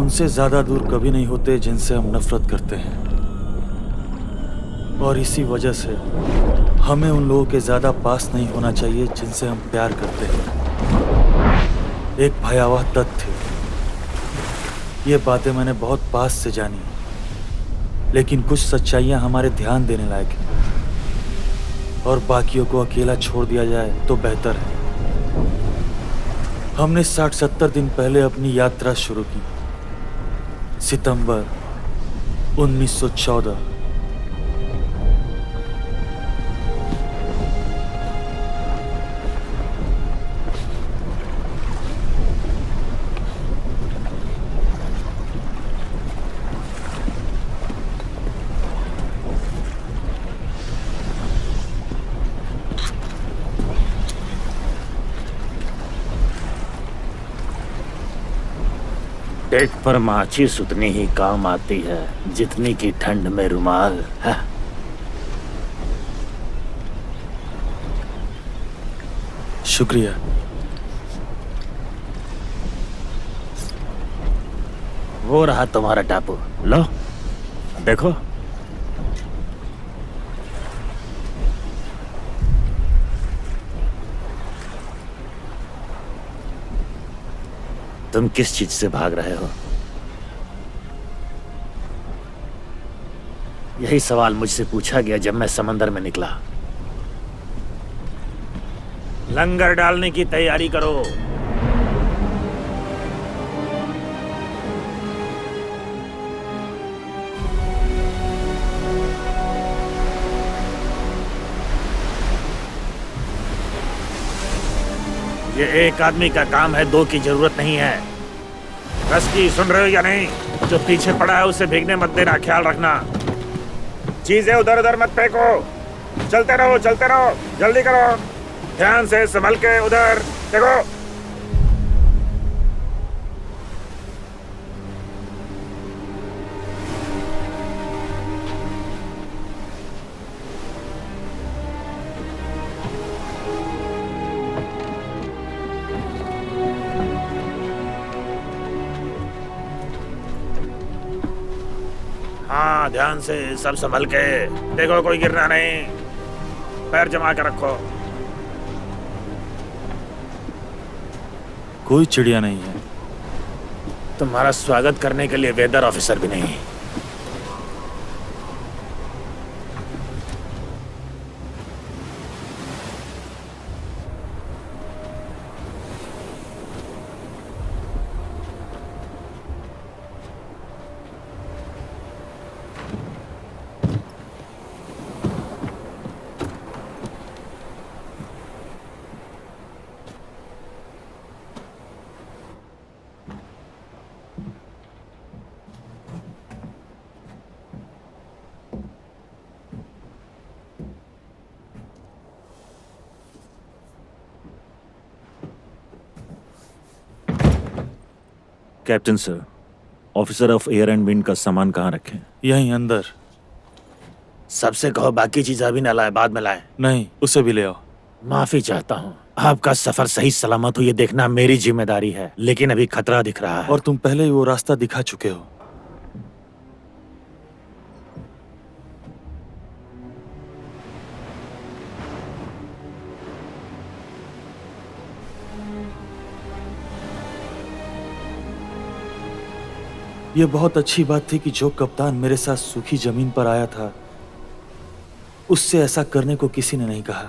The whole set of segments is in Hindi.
उनसे ज्यादा दूर कभी नहीं होते जिनसे हम नफरत करते हैं, और इसी वजह से हमें उन लोगों के ज्यादा पास नहीं होना चाहिए जिनसे हम प्यार करते हैं। एक भयावह तथ्य, ये बातें मैंने बहुत पास से जानी, लेकिन कुछ सच्चाइयां हमारे ध्यान देने लायक हैं, और बाकियों को अकेला छोड़ दिया जाए तो बेहतर है। हमने 60-70 दिन पहले अपनी यात्रा शुरू की। सितंबर 1914। पेट पर माचिस उतनी ही काम आती है जितनी की ठंड में रुमाल है। शुक्रिया। वो रहा तुम्हारा टापू, लो देखो। तुम किस चीज से भाग रहे हो? यही सवाल मुझसे पूछा गया जब मैं समंदर में निकला। लंगर डालने की तैयारी करो। ये एक आदमी का काम है, दो की जरूरत नहीं है। रस्की, सुन रहे हो या नहीं? जो पीछे पड़ा है उसे भीगने मत देना, ख्याल रखना। चीजें उधर उधर मत फेंको। चलते रहो, जल्दी करो। ध्यान से संभल के, उधर देखो। हाँ, ध्यान से, सब संभल के देखो, कोई गिरना नहीं। पैर जमा के रखो। कोई चिड़िया नहीं है। तुम्हारा स्वागत करने के लिए वेदर ऑफिसर भी नहीं। Captain sir, officer of air and wind का सामान कहाँ रखें? यहीं अंदर। सबसे कहो बाकी चीज अभी न लाए, बाद में लाए। नहीं, उसे भी ले आओ। माफी चाहता हूँ। आपका सफर सही सलामत हो ये देखना मेरी जिम्मेदारी है, लेकिन अभी खतरा दिख रहा है। और तुम पहले ही वो रास्ता दिखा चुके हो। यह बहुत अच्छी बात थी कि जो कप्तान मेरे साथ सूखी जमीन पर आया था उससे ऐसा करने को किसी ने नहीं कहा,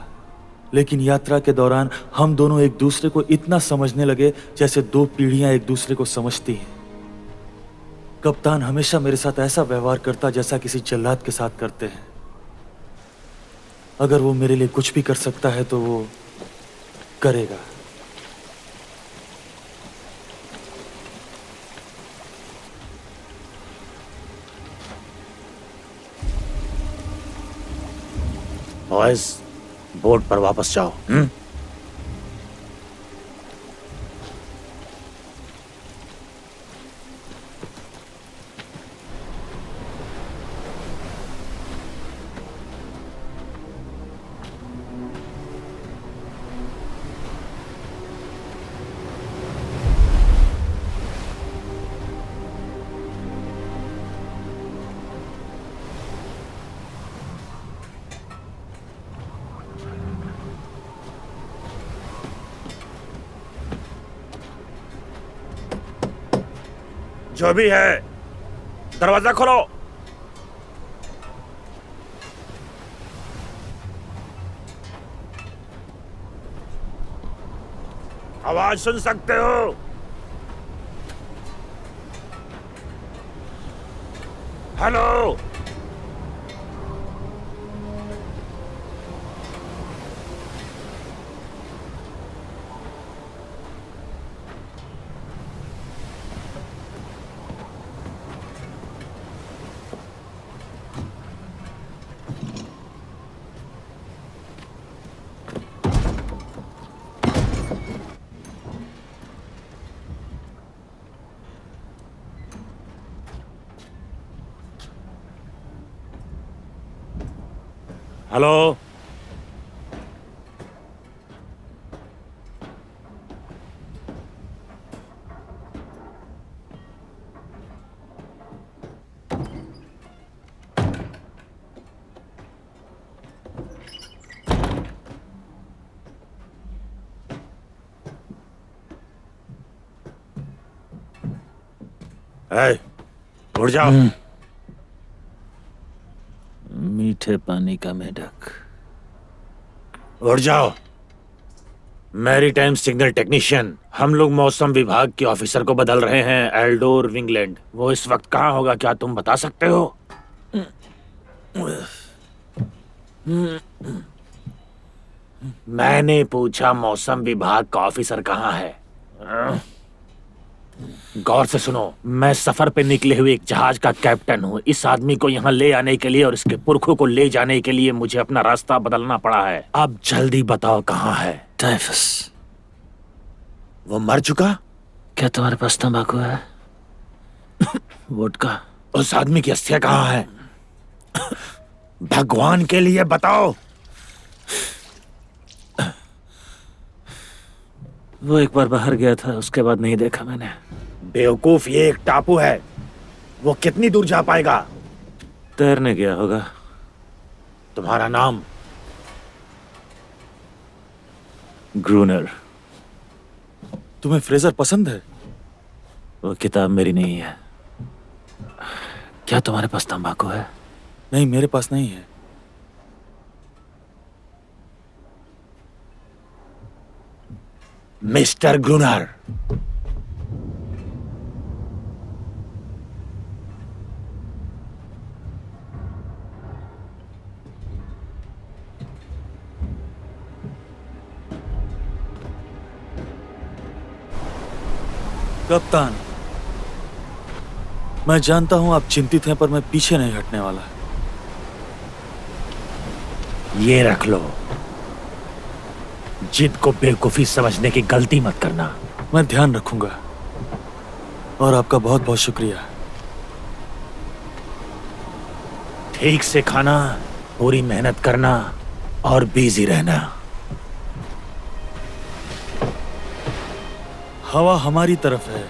लेकिन यात्रा के दौरान हम दोनों एक दूसरे को इतना समझने लगे जैसे दो पीढ़ियां एक दूसरे को समझती हैं। कप्तान हमेशा मेरे साथ ऐसा व्यवहार करता जैसा किसी जल्लाद के साथ करते हैं। अगर वो मेरे लिए कुछ भी कर सकता है तो वो करेगा। बॉयज, बोट पर वापस जाओ। जो भी है, दरवाजा खोलो। आवाज सुन सकते हो? हेलो। हेलो। ए, उठ जाओ। मीठे पानी का मेढक। उठ जाओ। मैरीटाइम सिग्नल टेक्नीशियन, हम लोग मौसम विभाग के ऑफिसर को बदल रहे हैं, एल्डोर विंगलैंड। वो इस वक्त कहाँ होगा, क्या तुम बता सकते हो? मैंने पूछा मौसम विभाग का ऑफिसर कहाँ है। गौर से सुनो, मैं सफर पे निकले हुए एक जहाज का कैप्टन हूँ। इस आदमी को यहाँ ले आने के लिए और इसके पुरखों को ले जाने के लिए मुझे अपना रास्ता बदलना पड़ा है। अब जल्दी बताओ कहाँ है? टाइफस। वो मर चुका? क्या तुम्हारे पास तंबाकू है? वोडका? उस आदमी की अस्थियां कहाँ है? भगवान के लिए बताओ। वो एक बार बाहर गया था, उसके बाद नहीं देखा मैंने। बेवकूफ, ये एक टापू है। वो कितनी दूर जा पाएगा? तैरने गया होगा। तुम्हारा नाम? ग्रूनर। तुम्हें फ्रेजर पसंद है? वो किताब मेरी नहीं है। क्या तुम्हारे पास तंबाकू है? नहीं, मेरे पास नहीं है। मिस्टर ग्रूनर, कप्तान, मैं जानता हूं आप चिंतित हैं, पर मैं पीछे नहीं हटने वाला। ये रख लो। जिद को बेवकूफी समझने की गलती मत करना। मैं ध्यान रखूंगा और आपका बहुत बहुत शुक्रिया। ठीक से खाना, पूरी मेहनत करना और बिजी रहना। हवा हमारी तरफ है।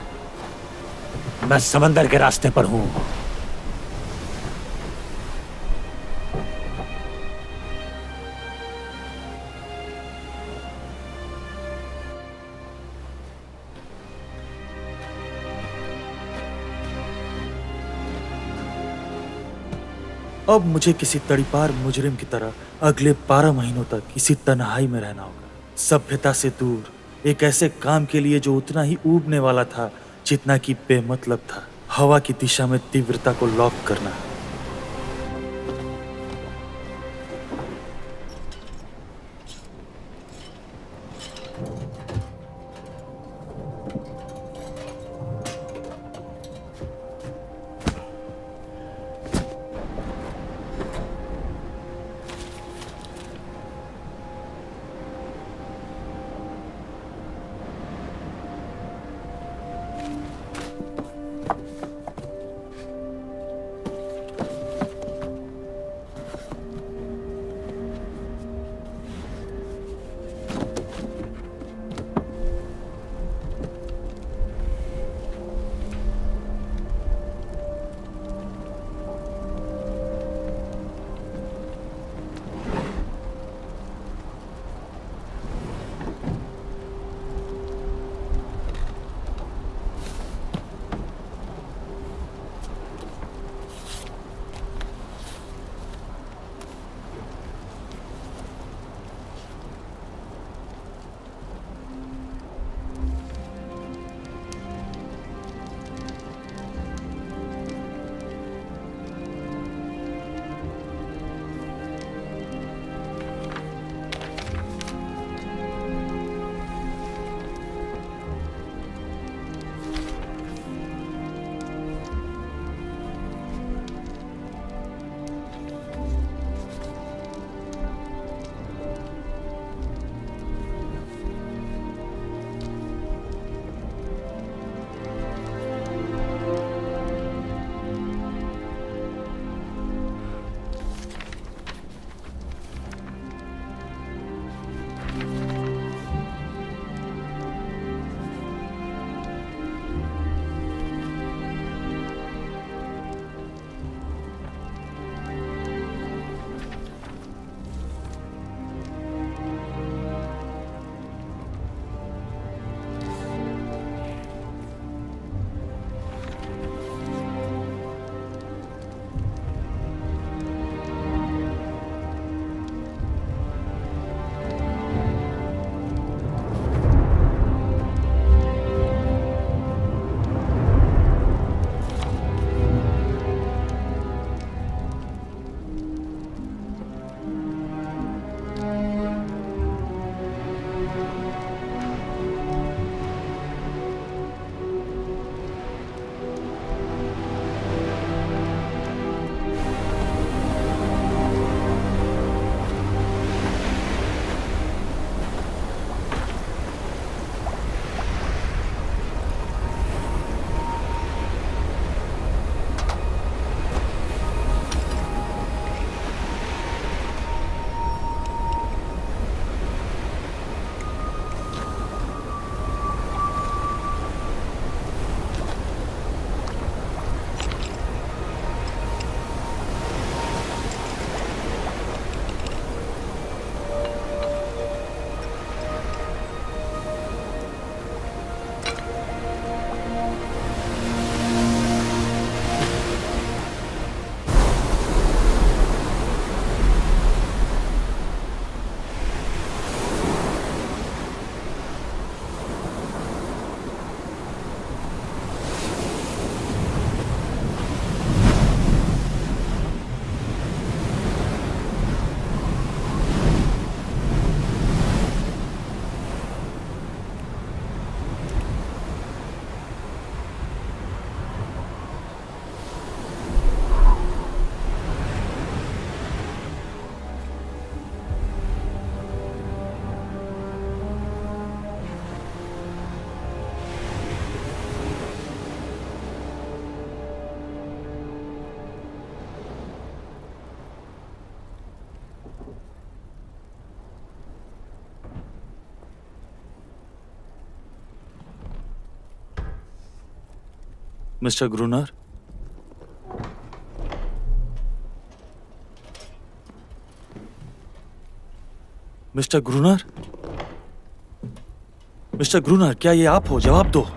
मैं समंदर के रास्ते पर हूं। अब मुझे किसी तड़ीपार मुजरिम की तरह अगले 12 महीनों तक इसी तन्हाई में रहना होगा, सभ्यता से दूर, एक ऐसे काम के लिए जो उतना ही ऊबने वाला था जितना कि बेमतलब था। हवा की दिशा में तीव्रता को लॉक करना। मिस्टर ग्रूनर, मिस्टर ग्रूनर, मिस्टर ग्रूनर, क्या ये आप हो? जवाब दो।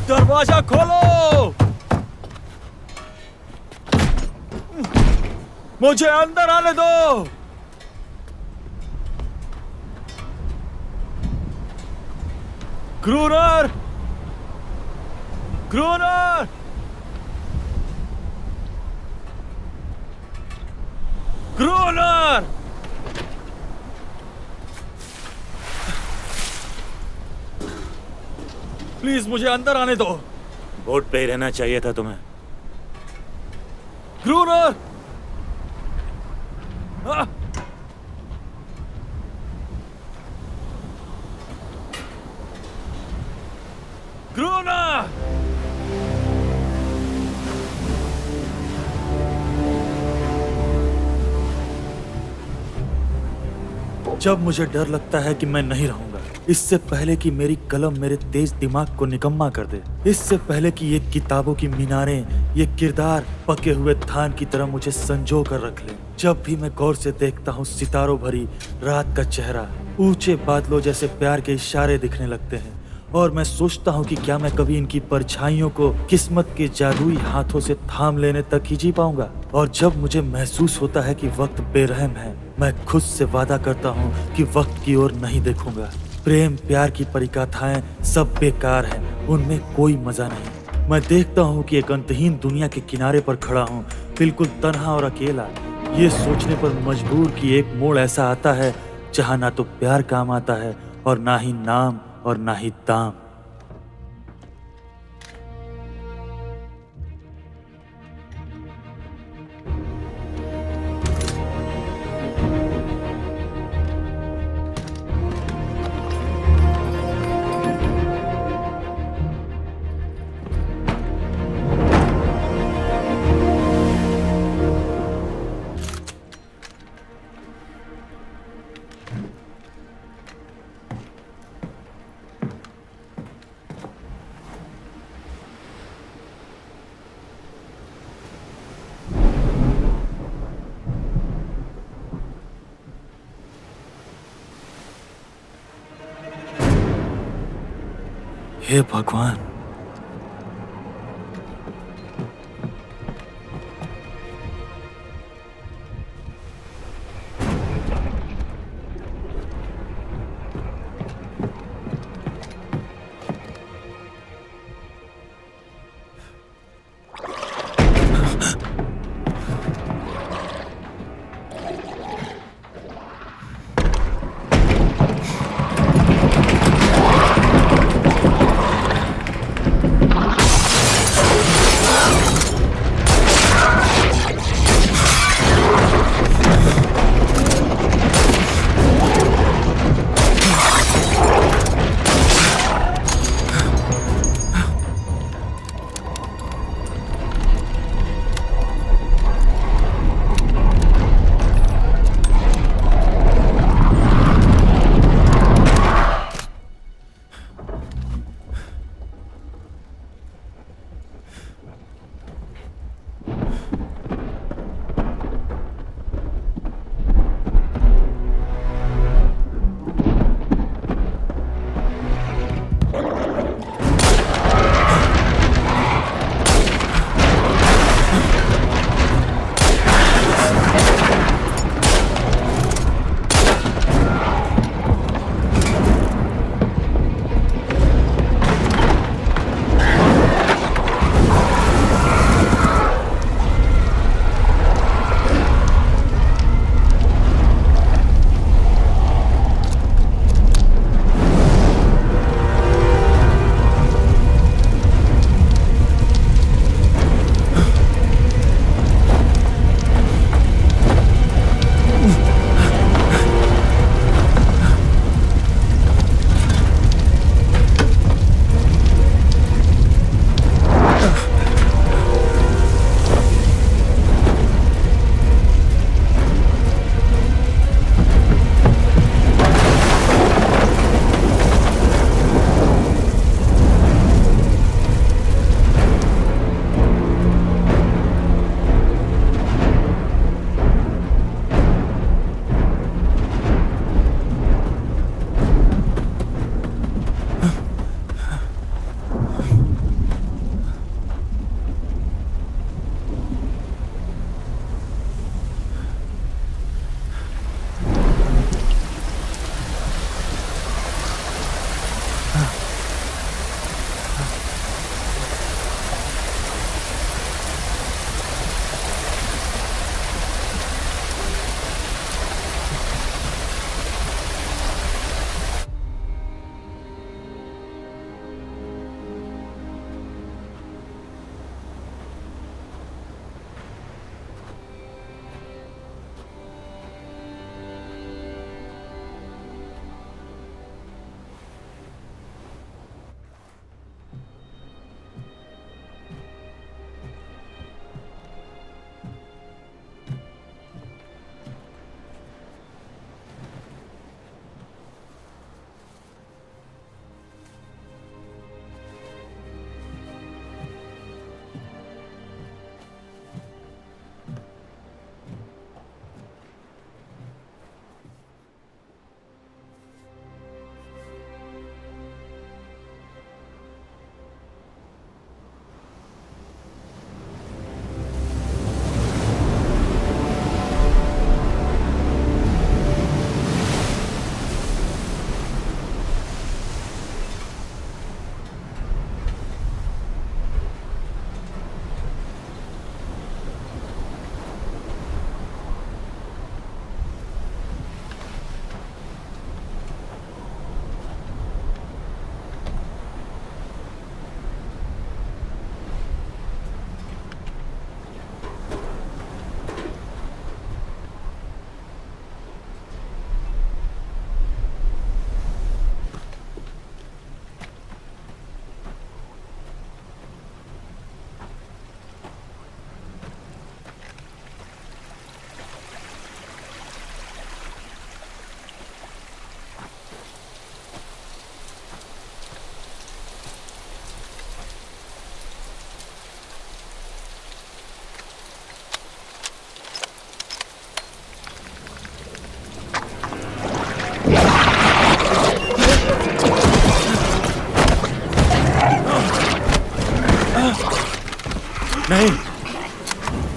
दरवाजा खोलो! मुझे अंदर आने दो! ग्रूनर! ग्रूनर! ग्रूनर! प्लीज मुझे अंदर आने दो। बोट पे ही रहना चाहिए था तुम्हें। ग्रूनर! आ! ग्रूनर! जब मुझे डर लगता है कि मैं नहीं रहूंगा, इससे पहले कि मेरी कलम मेरे तेज दिमाग को निकम्मा कर दे, इससे पहले कि ये किताबों की मीनारें, ये किरदार पके हुए धान की तरह मुझे संजो कर रख ले, जब भी मैं गौर से देखता हूँ सितारों भरी रात का चेहरा, ऊंचे बादलों जैसे प्यार के इशारे दिखने लगते हैं, और मैं सोचता हूँ कि क्या मैं कभी इनकी परछाइयों को किस्मत के जादुई हाथों से थाम लेने तक ही जी पाऊंगा। और जब मुझे महसूस होता है कि वक्त बेरहम है, मैं खुद से वादा करता हूँ कि वक्त की ओर नहीं देखूंगा। प्रेम प्यार की परिकथाएं सब बेकार हैं, उनमें कोई मजा नहीं। मैं देखता हूँ कि एक अंतहीन दुनिया के किनारे पर खड़ा हूँ, बिल्कुल तन्हा और अकेला, ये सोचने पर मजबूर कि एक मोड़ ऐसा आता है जहाँ ना तो प्यार काम आता है और ना ही नाम और ना ही दाम। हे भगवान।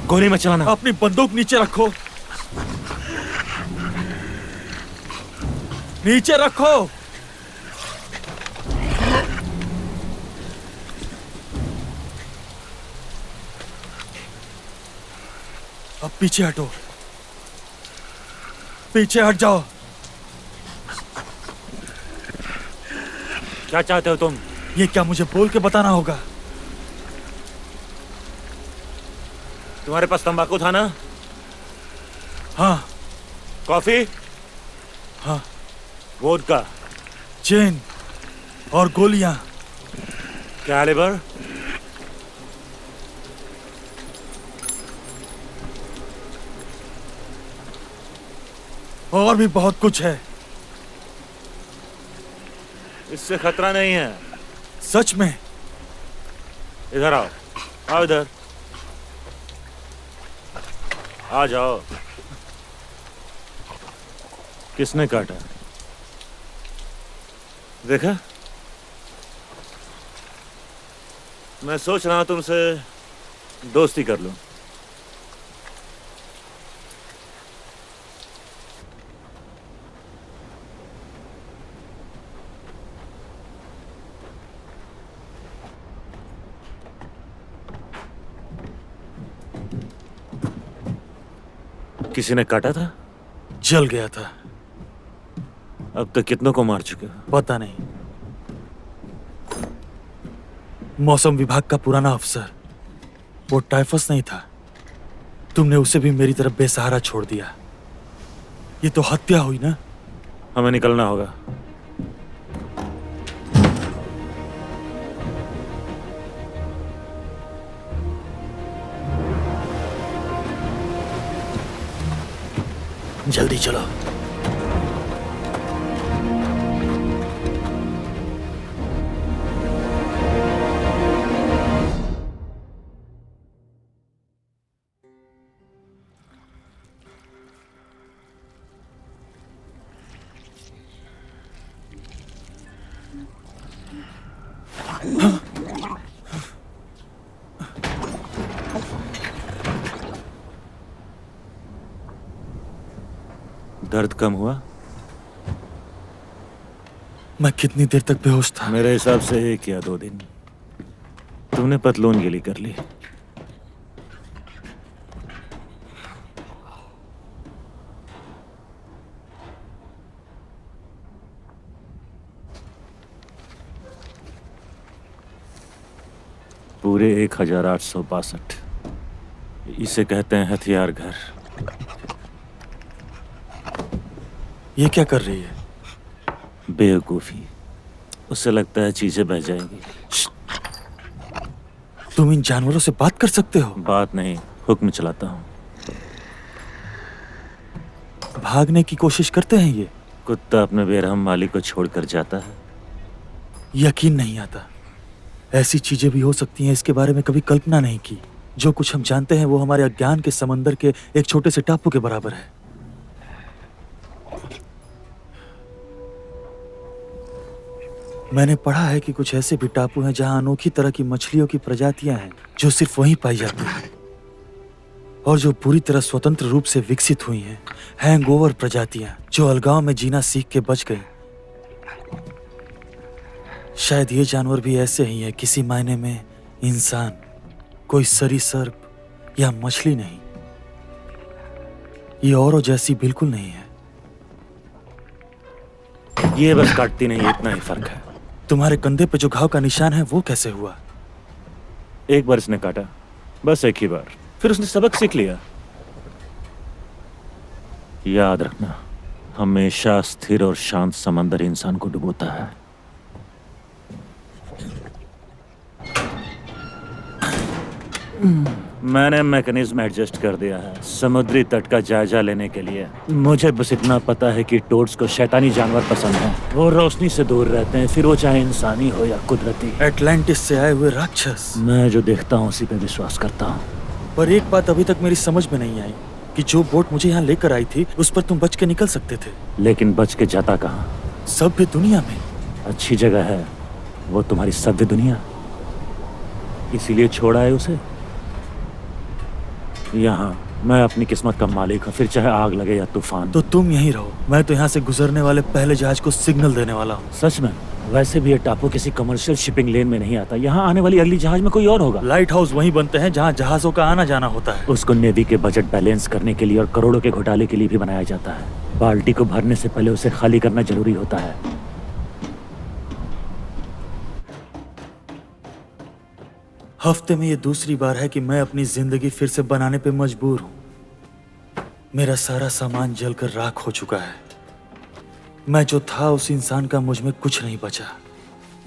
गोली मत चलाना। अपनी बंदूक नीचे रखो, नीचे रखो। अब पीछे हटो, पीछे हट जाओ। क्या चाहते हो तुम? ये क्या मुझे बोल के बताना होगा? तुम्हारे पास तंबाकू था ना? हाँ कॉफी? हाँ। वोडका? चेन और गोलियां। कैलिबर? और भी बहुत कुछ है। इससे खतरा नहीं है। सच में? इधर आओ, आओ इधर आ जाओ। किसने काटा? देखा? मैं सोच रहा हूं तुमसे दोस्ती कर लूं। किसी ने काटा था? जल गया था। अब तक कितनों को मार चुके हो? पता नहीं। मौसम विभाग का पुराना अफसर, वो टाइफस नहीं था? तुमने उसे भी मेरी तरफ बेसहारा छोड़ दिया। ये तो हत्या हुई ना? हमें निकलना होगा। जल्दी चलो। दर्द कम हुआ? मैं कितनी देर तक बेहोश था? मेरे हिसाब से 1 या 2 दिन। तुमने पतलून गिली कर ली। पूरे 1862। इसे कहते हैं हथियार घर। ये क्या कर रही है? बेवकूफी। उससे लगता है चीजें बह जाएंगी। तुम इन जानवरों से बात कर सकते हो? बात नहीं, हुक्म चलाता हूँ। भागने की कोशिश करते हैं ये? कुत्ता अपने बेरहम मालिक को छोड़कर जाता है। यकीन नहीं आता। ऐसी चीजें भी हो सकती हैं, इसके बारे में कभी कल्पना नहीं की। जो कुछ हम जानते हैं वो हमारे अज्ञान के समंदर के एक छोटे से टापू के बराबर है। मैंने पढ़ा है कि कुछ ऐसे भी टापू हैं जहां अनोखी तरह की मछलियों की प्रजातियां हैं जो सिर्फ वहीं पाई जाती हैं और जो पूरी तरह स्वतंत्र रूप से विकसित हुई हैं। हैंगओवर प्रजातियां जो अलगाव में जीना सीख के बच गई। शायद ये जानवर भी ऐसे ही है, किसी मायने में इंसान, कोई सरीसृप या मछली नहीं। ये औरों जैसी बिल्कुल नहीं है। ये बस काटती नहीं, इतना ही फर्क है। तुम्हारे कंधे पे जो घाव का निशान है वो कैसे हुआ? एक बार इसने काटा, बस एक ही बार। फिर उसने सबक सीख लिया। याद रखना, हमेशा स्थिर और शांत समंदर इंसान को डुबोता है। मैंने मैकेनिज्म एडजस्ट कर दिया है समुद्री तट का जायजा लेने के लिए। मुझे बस इतना पता है कि टोड्स को शैतानी जानवर पसंद है। वो रोशनी से दूर रहते हैं, फिर वो चाहे इंसानी हो या कुदरती। एटलांटिस से आए हुए राक्षस। मैं जो देखता हूँ उसी पे विश्वास करता हूँ। पर एक बात अभी तक मेरी समझ में नहीं आई कि जो बोट मुझे यहाँ लेकर आई थी उस पर तुम बच के निकल सकते थे, लेकिन बच के जाता कहाँ? सभ्य दुनिया में। अच्छी जगह है वो, तुम्हारी सभ्य दुनिया। इसीलिए छोड़ा है उसे। यहाँ मैं अपनी किस्मत का मालिक हूँ, फिर चाहे आग लगे या तूफान। तो तुम यहीं रहो, मैं तो यहाँ से गुजरने वाले पहले जहाज को सिग्नल देने वाला हूँ। सच में? वैसे भी ये टापू किसी कमर्शियल शिपिंग लेन में नहीं आता। यहाँ आने वाली अगली जहाज में कोई और होगा। लाइट हाउस वहीं बनते हैं जहाँ जहाजों का आना जाना होता है। उसको नेवी के बजट बैलेंस करने के लिए और करोड़ों के घोटाले के लिए भी बनाया जाता है। बाल्टी को भरने से पहले उसे खाली करना जरूरी होता है। हफ्ते में ये दूसरी बार है कि मैं अपनी जिंदगी फिर से बनाने पे मजबूर हूँ। मेरा सारा सामान जलकर राख हो चुका है। मैं जो था उस इंसान का मुझ में कुछ नहीं बचा।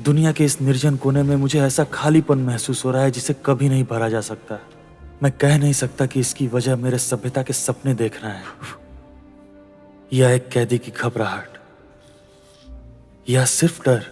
दुनिया के इस निर्जन कोने में मुझे ऐसा खालीपन महसूस हो रहा है जिसे कभी नहीं भरा जा सकता। मैं कह नहीं सकता कि इसकी वजह मेरे सभ्यता के सपने देखना है, या एक कैदी की घबराहट, या सिर्फ डर।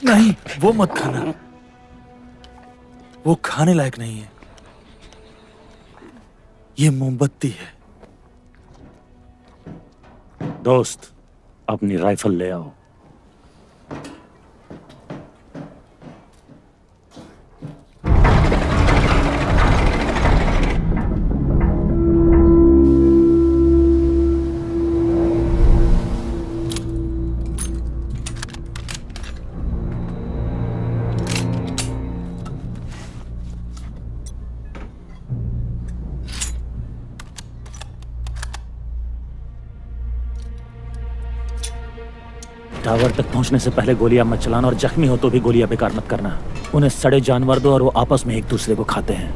नहीं, वो मत खाना, वो खाने लायक नहीं है। ये मोमबत्ती है। दोस्त, अपनी राइफल ले आओ। टावर तक पहुंचने से पहले गोलियां मत चलाना, और जख्मी हो तो भी गोलियां बेकार मत करना। उन्हें सड़े जानवर दो और वो आपस में एक दूसरे को खाते हैं।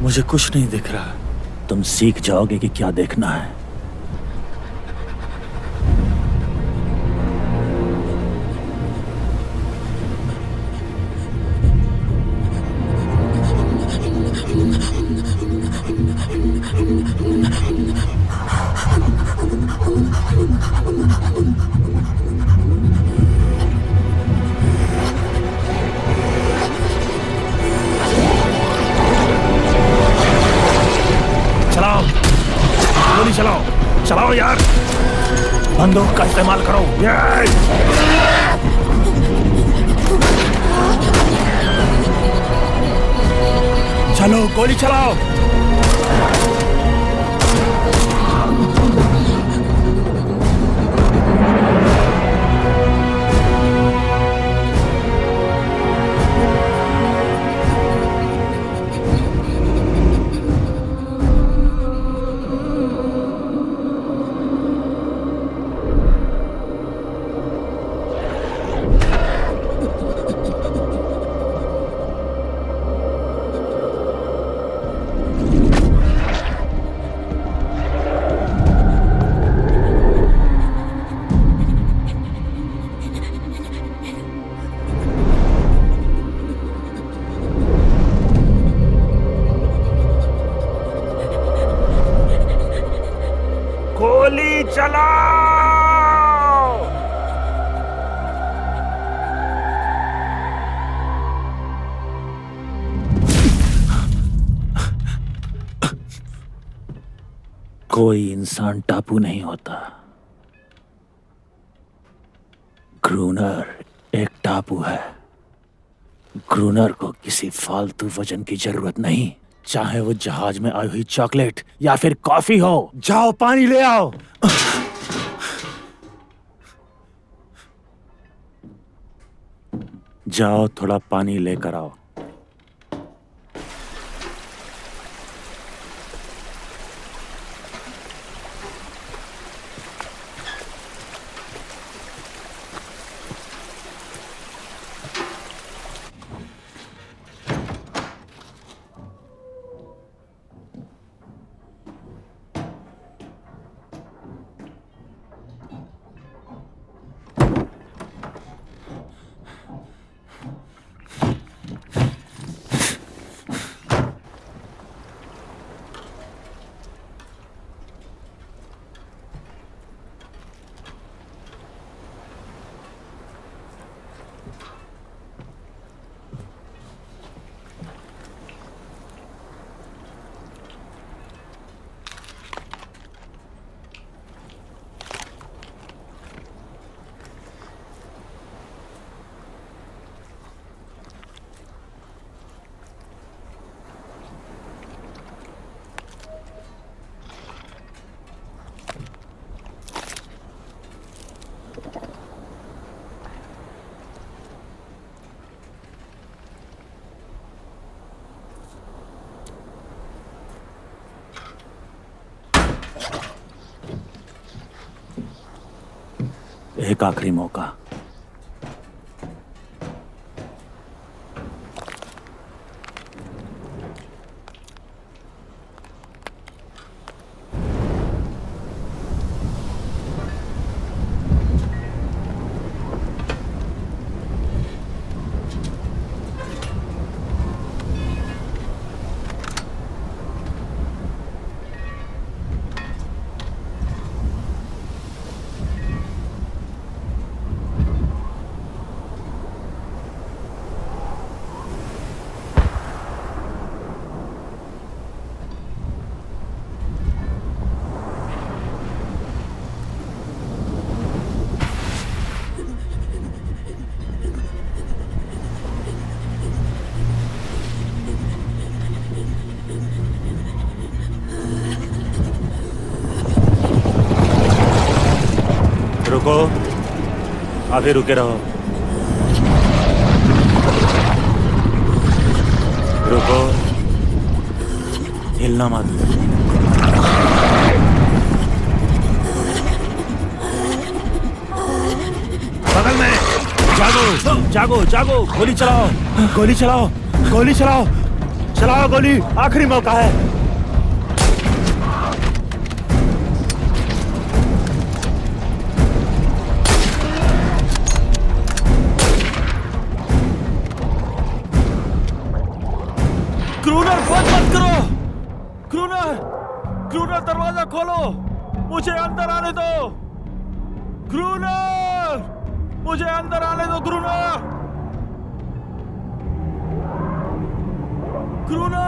मुझे कुछ नहीं दिख रहा। तुम सीख जाओगे कि क्या देखना है। चलाओ, गोली चलाओ, चलाओ यार, बंदूक का इस्तेमाल करो। चलो, गोली चलाओ। गोली चलाओ। कोई इंसान टापू नहीं होता। ग्रूनर एक टापू है। ग्रूनर को किसी फालतू वजन की जरूरत नहीं, चाहे वो जहाज में आई हुई चॉकलेट या फिर कॉफी हो। जाओ, पानी ले आओ। जाओ थोड़ा पानी लेकर आओ। एक आखिरी मौका। रुको, अभी रुके रहो। रुको, हिलना मत। बगल में जागो जागो जागो, गोली चलाओ, गोली चलाओ, गोली चलाओ, चलाओ गोली, आखिरी मौका है। क्रूनर बंद मत करो। क्रूनर, क्रूनर दरवाजा खोलो, मुझे अंदर आने दो। क्रूनर, मुझे अंदर आने दो। क्रूनर, क्रूनर।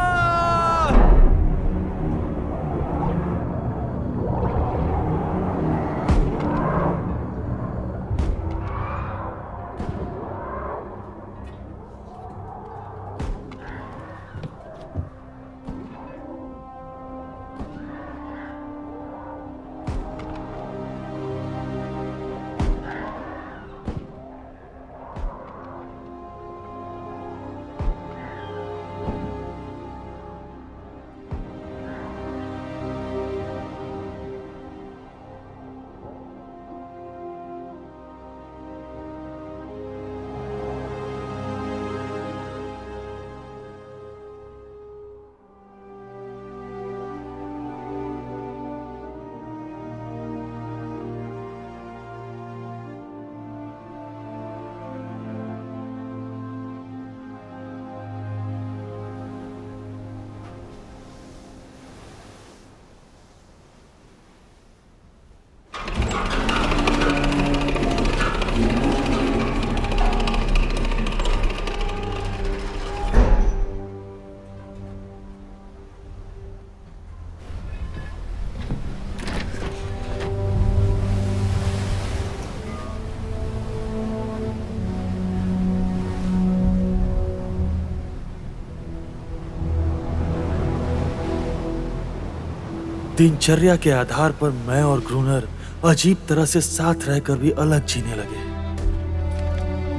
दिनचर्या के आधार पर मैं और ग्रूनर अजीब तरह से साथ रहकर भी अलग जीने लगे।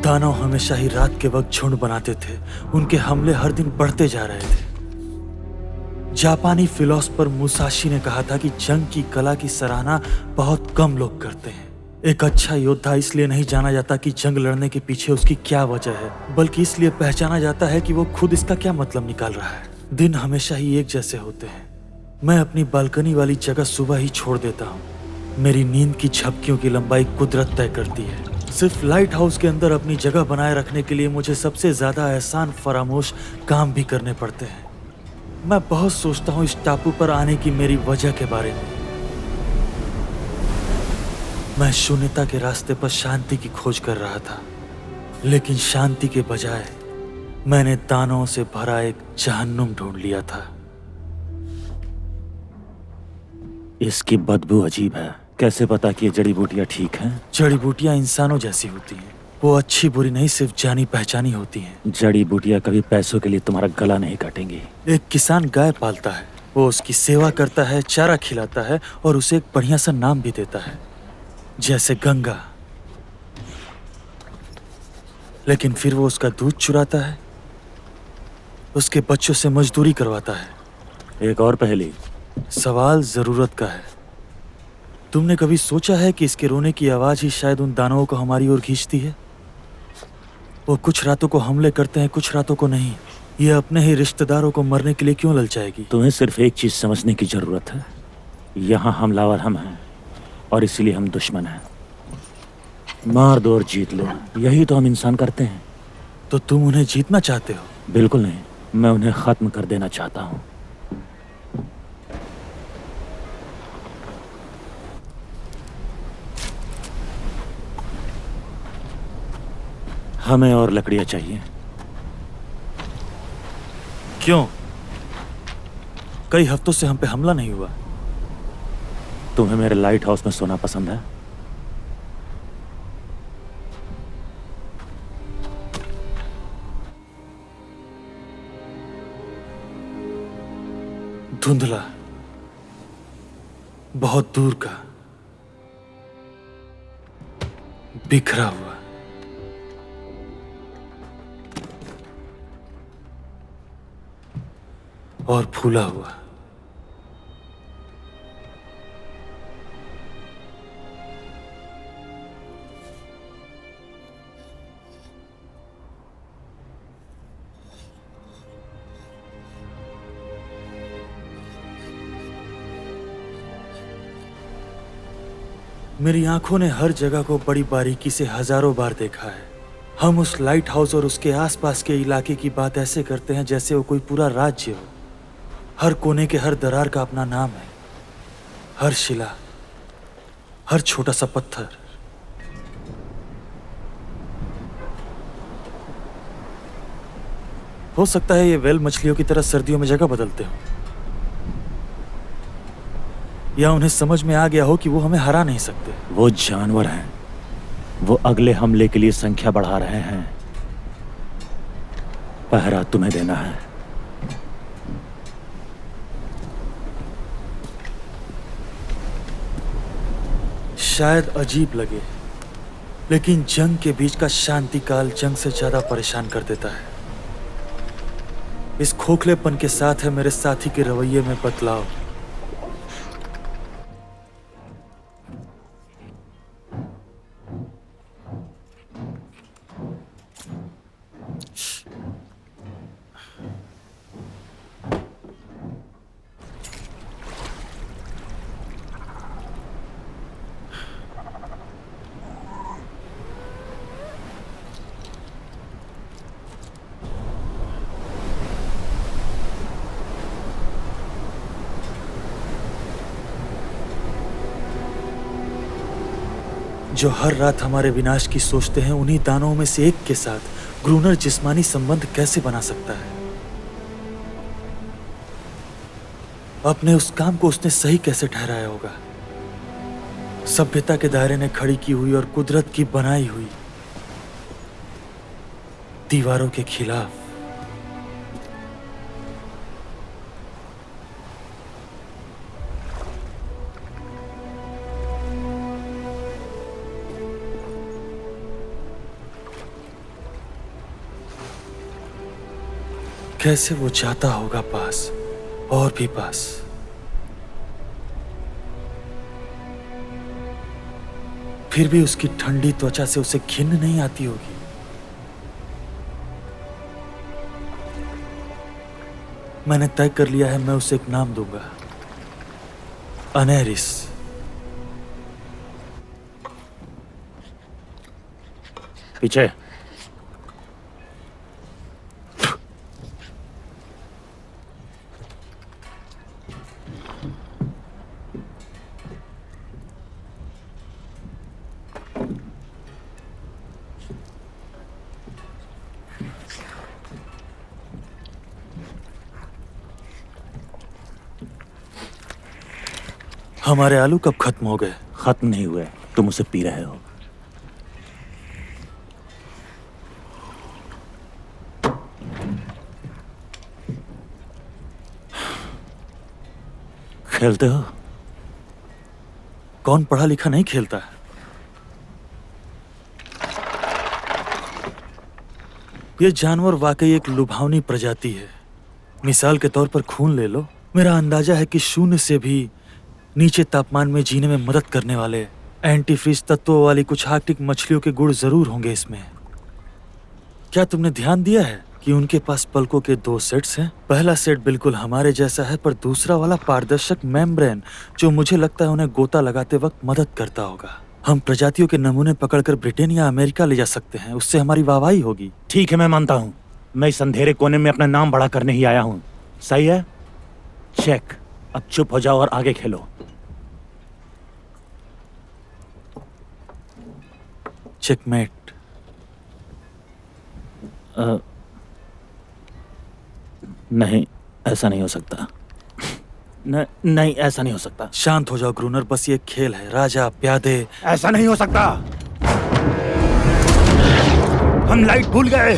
दानव हमेशा ही रात के वक्त झुंड बनाते थे। उनके हमले हर दिन बढ़ते जा रहे थे। जापानी फिलोसोफर मुसाशी ने कहा था कि जंग की कला की सराहना बहुत कम लोग करते हैं। एक अच्छा योद्धा इसलिए नहीं जाना जाता कि जंग लड़ने के पीछे उसकी क्या वजह है, बल्कि इसलिए पहचाना जाता है कि वो खुद इसका क्या मतलब निकाल रहा है। दिन हमेशा ही एक जैसे होते हैं। मैं अपनी बालकनी वाली जगह सुबह ही छोड़ देता हूँ। मेरी नींद की झपकियों की लंबाई कुदरत तय करती है। सिर्फ लाइट हाउस के अंदर अपनी जगह बनाए रखने के लिए मुझे सबसे ज्यादा एहसान फरामोश काम भी करने पड़ते हैं। मैं बहुत सोचता हूँ इस टापू पर आने की मेरी वजह के बारे में। मैं शून्यता के रास्ते पर शांति की खोज कर रहा था, लेकिन शांति के बजाय मैंने दानों से भरा एक जहन्नुम ढूंढ लिया था। इसकी बदबू अजीब है। कैसे पता कि ये जड़ी बूटियां ठीक हैं? जड़ी बूटियां इंसानों जैसी होती हैं। वो अच्छी बुरी नहीं, सिर्फ जानी पहचानी होती हैं। जड़ी बूटियां कभी पैसों के लिए तुम्हारा गला नहीं काटेंगी। एक किसान गाय पालता है, वो उसकी सेवा करता है, चारा खिलाता है और उसे एक बढ़िया सा नाम भी देता है, जैसे गंगा। लेकिन फिर वो उसका दूध चुराता है, उसके बच्चों से मजदूरी करवाता है। एक और पहेली। सवाल जरूरत का है। तुमने कभी सोचा है कि इसके रोने की आवाज ही शायद उन दानवों को हमारी ओर खींचती है? वो कुछ रातों को हमले करते हैं, कुछ रातों को नहीं। ये अपने ही रिश्तेदारों को मरने के लिए क्यों ललचाएगी? तुम्हें सिर्फ एक चीज समझने की जरूरत है। यहाँ हमलावर हम हैं और इसीलिए हम दुश्मन हैं। मार दो और जीत लो, यही तो हम इंसान करते हैं। तो तुम उन्हें जीतना चाहते हो? बिल्कुल नहीं, मैं उन्हें खत्म कर देना चाहता हूँ। हमें और लकड़ियां चाहिए। क्यों? कई हफ्तों से हम पे हमला नहीं हुआ। तुम्हें मेरे लाइट हाउस में सोना पसंद है? धुंधला, बहुत दूर का, बिखरा हुआ। और फूला हुआ। मेरी आंखों ने हर जगह को बड़ी बारीकी से हजारों बार देखा है। हम उस लाइट हाउस और उसके आसपास के इलाके की बात ऐसे करते हैं जैसे वो कोई पूरा राज्य हो। हर कोने के हर दरार का अपना नाम है, हर शिला, हर छोटा सा पत्थर। हो सकता है ये वेल मछलियों की तरह सर्दियों में जगह बदलते हो, या उन्हें समझ में आ गया हो कि वो हमें हरा नहीं सकते। वो जानवर हैं, वो अगले हमले के लिए संख्या बढ़ा रहे हैं। पहरा तुम्हें देना है। शायद अजीब लगे, लेकिन जंग के बीच का शांति काल जंग से ज्यादा परेशान कर देता है। इस खोखलेपन के साथ है मेरे साथी के रवैये में बदलाव। जो हर रात हमारे विनाश की सोचते हैं, उन्हीं दानवों में से एक के साथ ग्रूनर जिस्मानी संबंध कैसे बना सकता है? अपने उस काम को उसने सही कैसे ठहराया होगा? सभ्यता के दायरे ने खड़ी की हुई और कुदरत की बनाई हुई दीवारों के खिलाफ। कैसे वो जाता होगा पास और भी पास। फिर भी उसकी ठंडी त्वचा से उसे घिन नहीं आती होगी। मैंने तय कर लिया है, मैं उसे एक नाम दूंगा, अनेरिस। पीछे। हमारे आलू कब खत्म हो गए? खत्म नहीं हुए, तुम उसे पी रहे हो। खेलते हो? कौन पढ़ा लिखा नहीं खेलता है? ये जानवर वाकई एक लुभावनी प्रजाति है। मिसाल के तौर पर खून ले लो। मेरा अंदाजा है कि शून्य से भी नीचे तापमान में जीने में मदद करने वाले एंटी फ्रीज तत्वों वाली कुछ आर्कटिक मछलियों के गुण जरूर होंगे इसमें। क्या तुमने ध्यान दिया है कि उनके पास पलकों के 2 सेट्स हैं? पहला सेट बिल्कुल हमारे जैसा है, पर दूसरा वाला पारदर्शक मेम्ब्रेन, जो मुझे लगता है उन्हें गोता लगाते वक्त मदद करता होगा। हम प्रजातियों के नमूने पकड़कर ब्रिटेन या अमेरिका ले जा सकते हैं, उससे हमारी वाहवाही होगी। ठीक है, मैं मानता हूं। मैं इस अंधेरे कोने में अपना नाम बड़ा करने ही आया हूं। सही है? चेक। अब चुप हो जाओ और आगे खेलो। चेकमेट। नहीं, ऐसा नहीं हो सकता। नहीं, ऐसा नहीं हो सकता। शांत हो जाओ ग्रूनर, बस ये खेल है। राजा प्यादे। ऐसा नहीं हो सकता। हम लाइट भूल गए।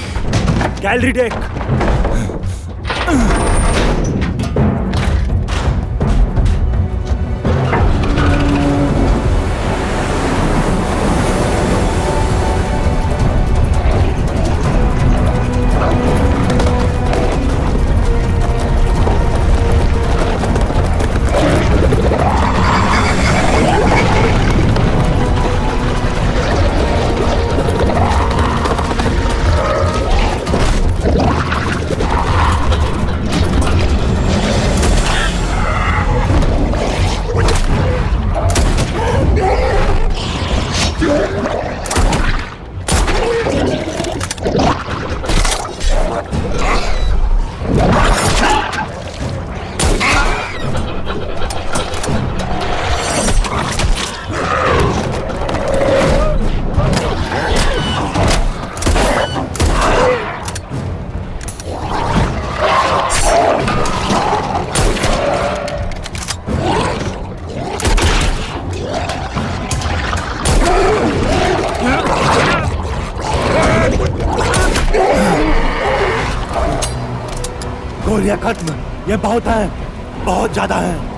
Gallery deck. गोलियां खत्म। ये बहुत है, बहुत ज्यादा है।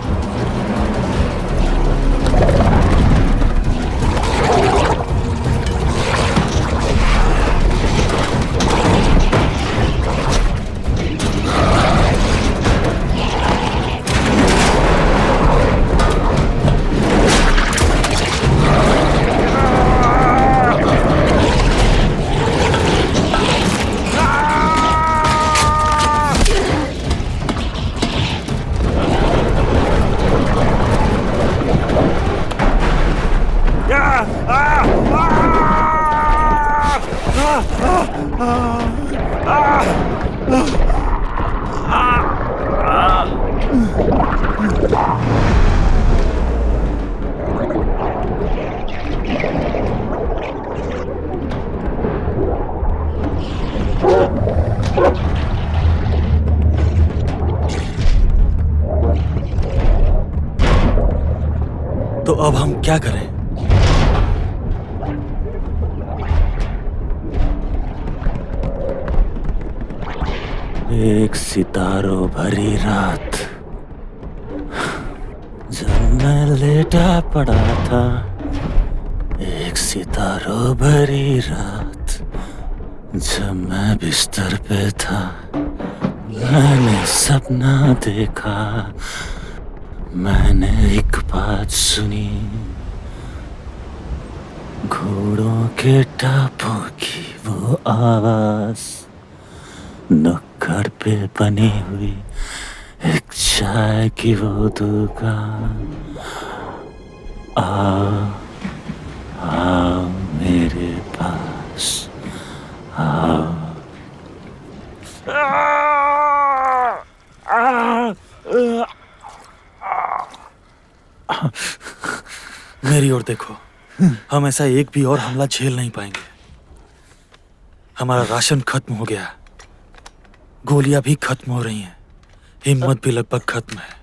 तो अब हम क्या करें? एक सितारों भरी रात, जब मैं लेटा पड़ा था। एक सितारों भरी रात, जब मैं बिस्तर पे था। मैंने सपना देखा, मैंने एक बात सुनी, घोड़ों के टापों की वो आवाज, नुक्कड़ पे बनी हुई एक चाय की वो दुकान। आओ आओ मेरे पास आओ। मेरी ओर देखो, हम ऐसा एक भी और हमला झेल नहीं पाएंगे। हमारा राशन खत्म हो गया, गोलियां भी खत्म हो रही हैं, हिम्मत भी लगभग खत्म है।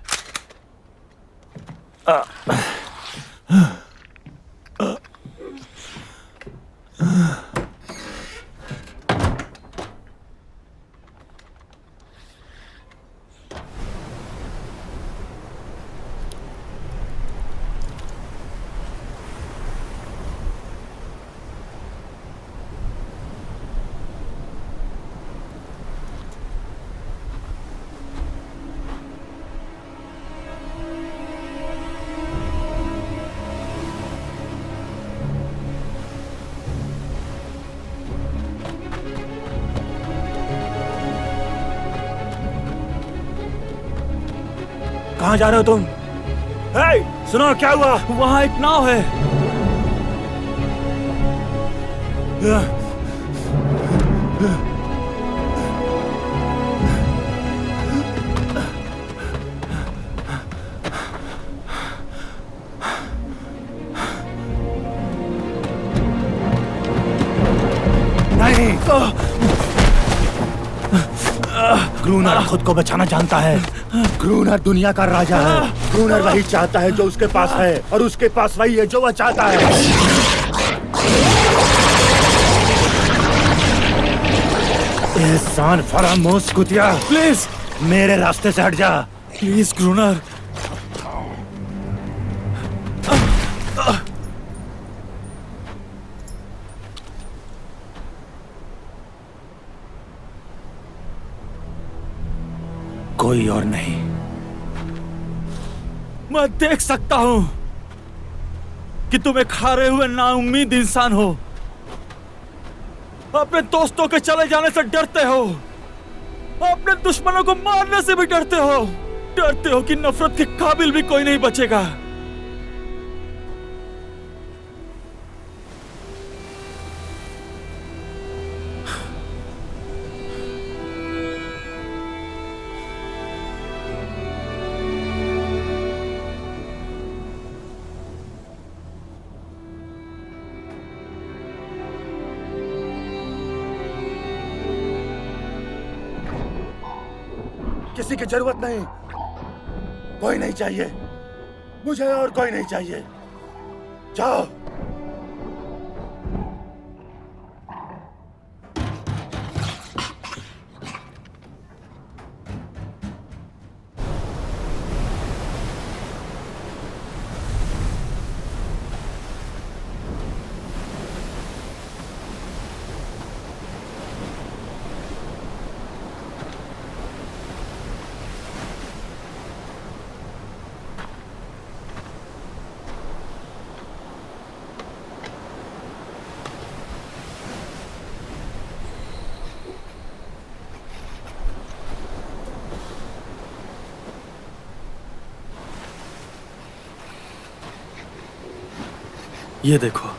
कहाँ जा रहे हो तुम? सुनो, क्या हुआ? वहां एक नाव है। नहीं, क्रूनर खुद को बचाना जानता है। क्रूनर दुनिया का राजा है। क्रूनर वही चाहता है जो उसके पास है, और उसके पास वही है जो वह चाहता है। एहसान फरामोश कुतिया, प्लीज मेरे रास्ते से हट जा। प्लीज क्रूनर। कोई और नहीं। मैं देख सकता हूं कि तुम एक हारे हुए नाउम्मीद इंसान हो। अपने दोस्तों के चले जाने से डरते हो, अपने दुश्मनों को मारने से भी डरते हो। डरते हो कि नफरत के काबिल भी कोई नहीं बचेगा। किसी की जरूरत नहीं, कोई नहीं चाहिए मुझे, और कोई नहीं चाहिए। जाओ। ये देखो,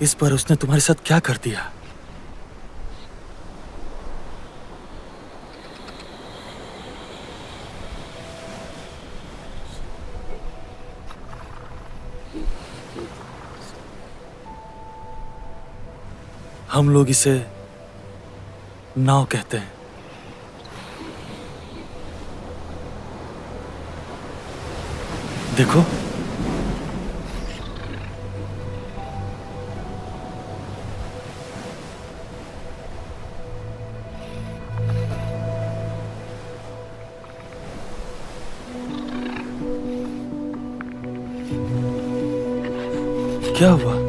इस पर उसने तुम्हारे साथ क्या कर दिया? हम लोग इसे नाव कहते हैं। देखो, क्या हुआ?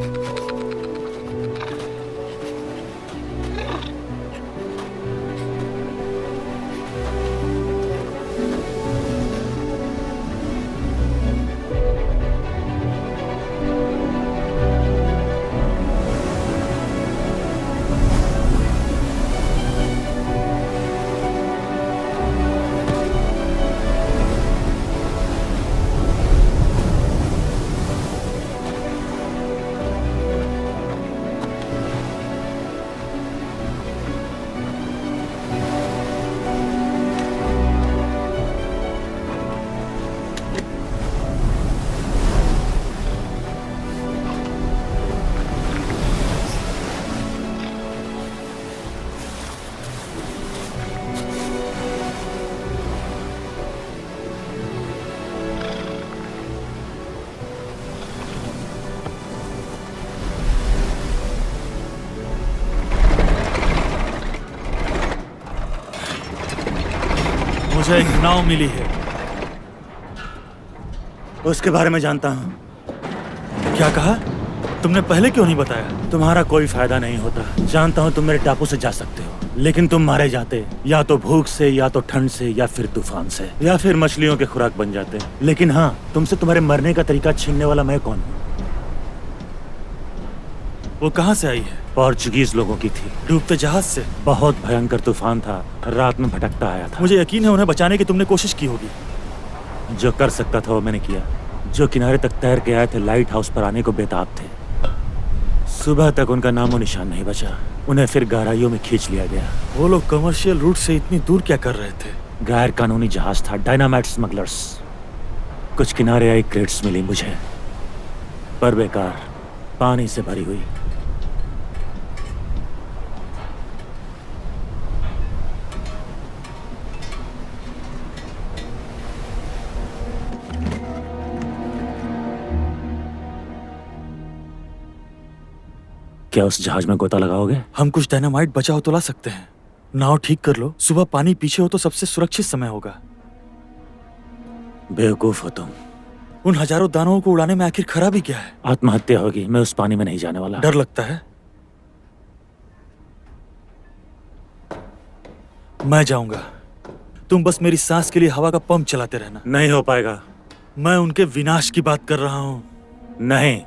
मुझे एक नाव मिली है। उसके बारे में जानता हूँ। क्या कहा? तुमने पहले क्यों नहीं बताया? तुम्हारा कोई फायदा नहीं होता। जानता हूँ तुम मेरे टापू से जा सकते हो, लेकिन तुम मारे जाते या तो भूख से, या तो ठंड से, या फिर तूफान से, या फिर मछलियों के खुराक बन जाते। लेकिन हाँ, तुमसे तुम्हारे मरने का तरीका छीनने वाला मैं कौन हूँ? वो कहाँ से आई है? पोर्चुगीज लोगों की थी। डूबते जहाज से? बहुत भयंकर तूफान था, रात में भटकता आया था। मुझे यकीन है उन्हें बचाने की तुमने कोशिश की होगी। जो कर सकता था वो मैंने किया। जो किनारे तक तैर के आए थे, लाइट हाउस पर आने को बेताब थे। सुबह तक उनका नामो निशान नहीं बचा। उन्हें फिर गहराइयों में खींच लिया गया। वो लोग कमर्शियल रूट से इतनी दूर क्या कर रहे थे? गैर कानूनी जहाज था, डायनामाइट स्मगलर्स। कुछ किनारे आई क्रेट्स मिली मुझे, पर बेकार, पानी से भरी हुई। क्या उस जहाज में गोता लगाओगे? हम कुछ डायनामाइट बचा हो तो ला सकते हैं। नाव ठीक कर लो, सुबह पानी पीछे हो तो सबसे सुरक्षित समय होगा। बेवकूफ हो तुम। उन हजारों दानवों को उड़ाने में आखिर खराबी क्या है? आत्महत्या होगी। मैं उस पानी में नहीं जाने वाला। डर लगता है? मैं जाऊंगा। तुम बस मेरी सांस के लिए हवा का पंप चलाते रहना। नहीं हो पाएगा। मैं उनके विनाश की बात कर रहा हूं। नहीं।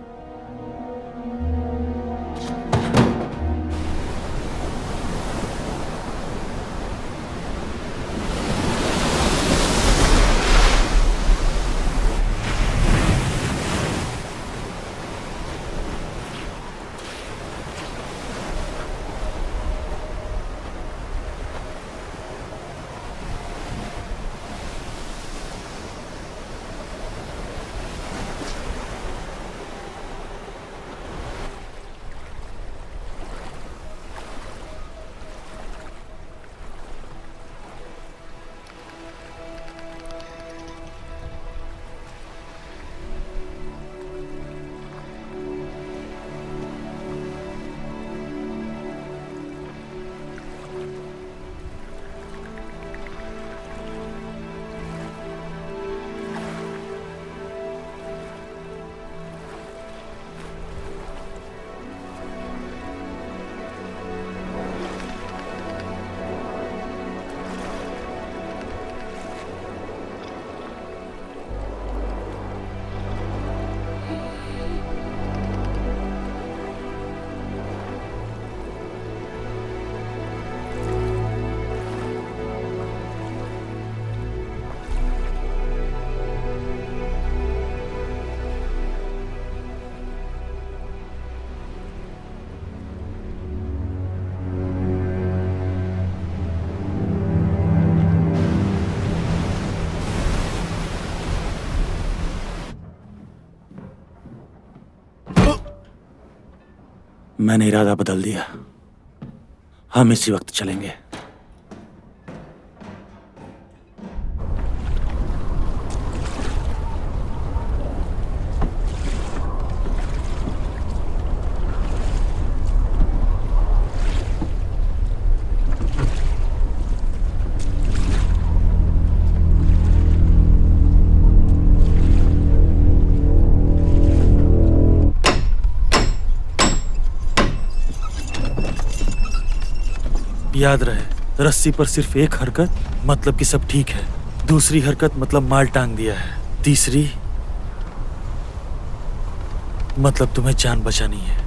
मैंने इरादा बदल दिया। हम इसी वक्त चलेंगे। याद रहे, रस्सी पर सिर्फ एक हरकत मतलब कि सब ठीक है, दूसरी हरकत मतलब माल टांग दिया है, तीसरी मतलब तुम्हें जान बचानी है।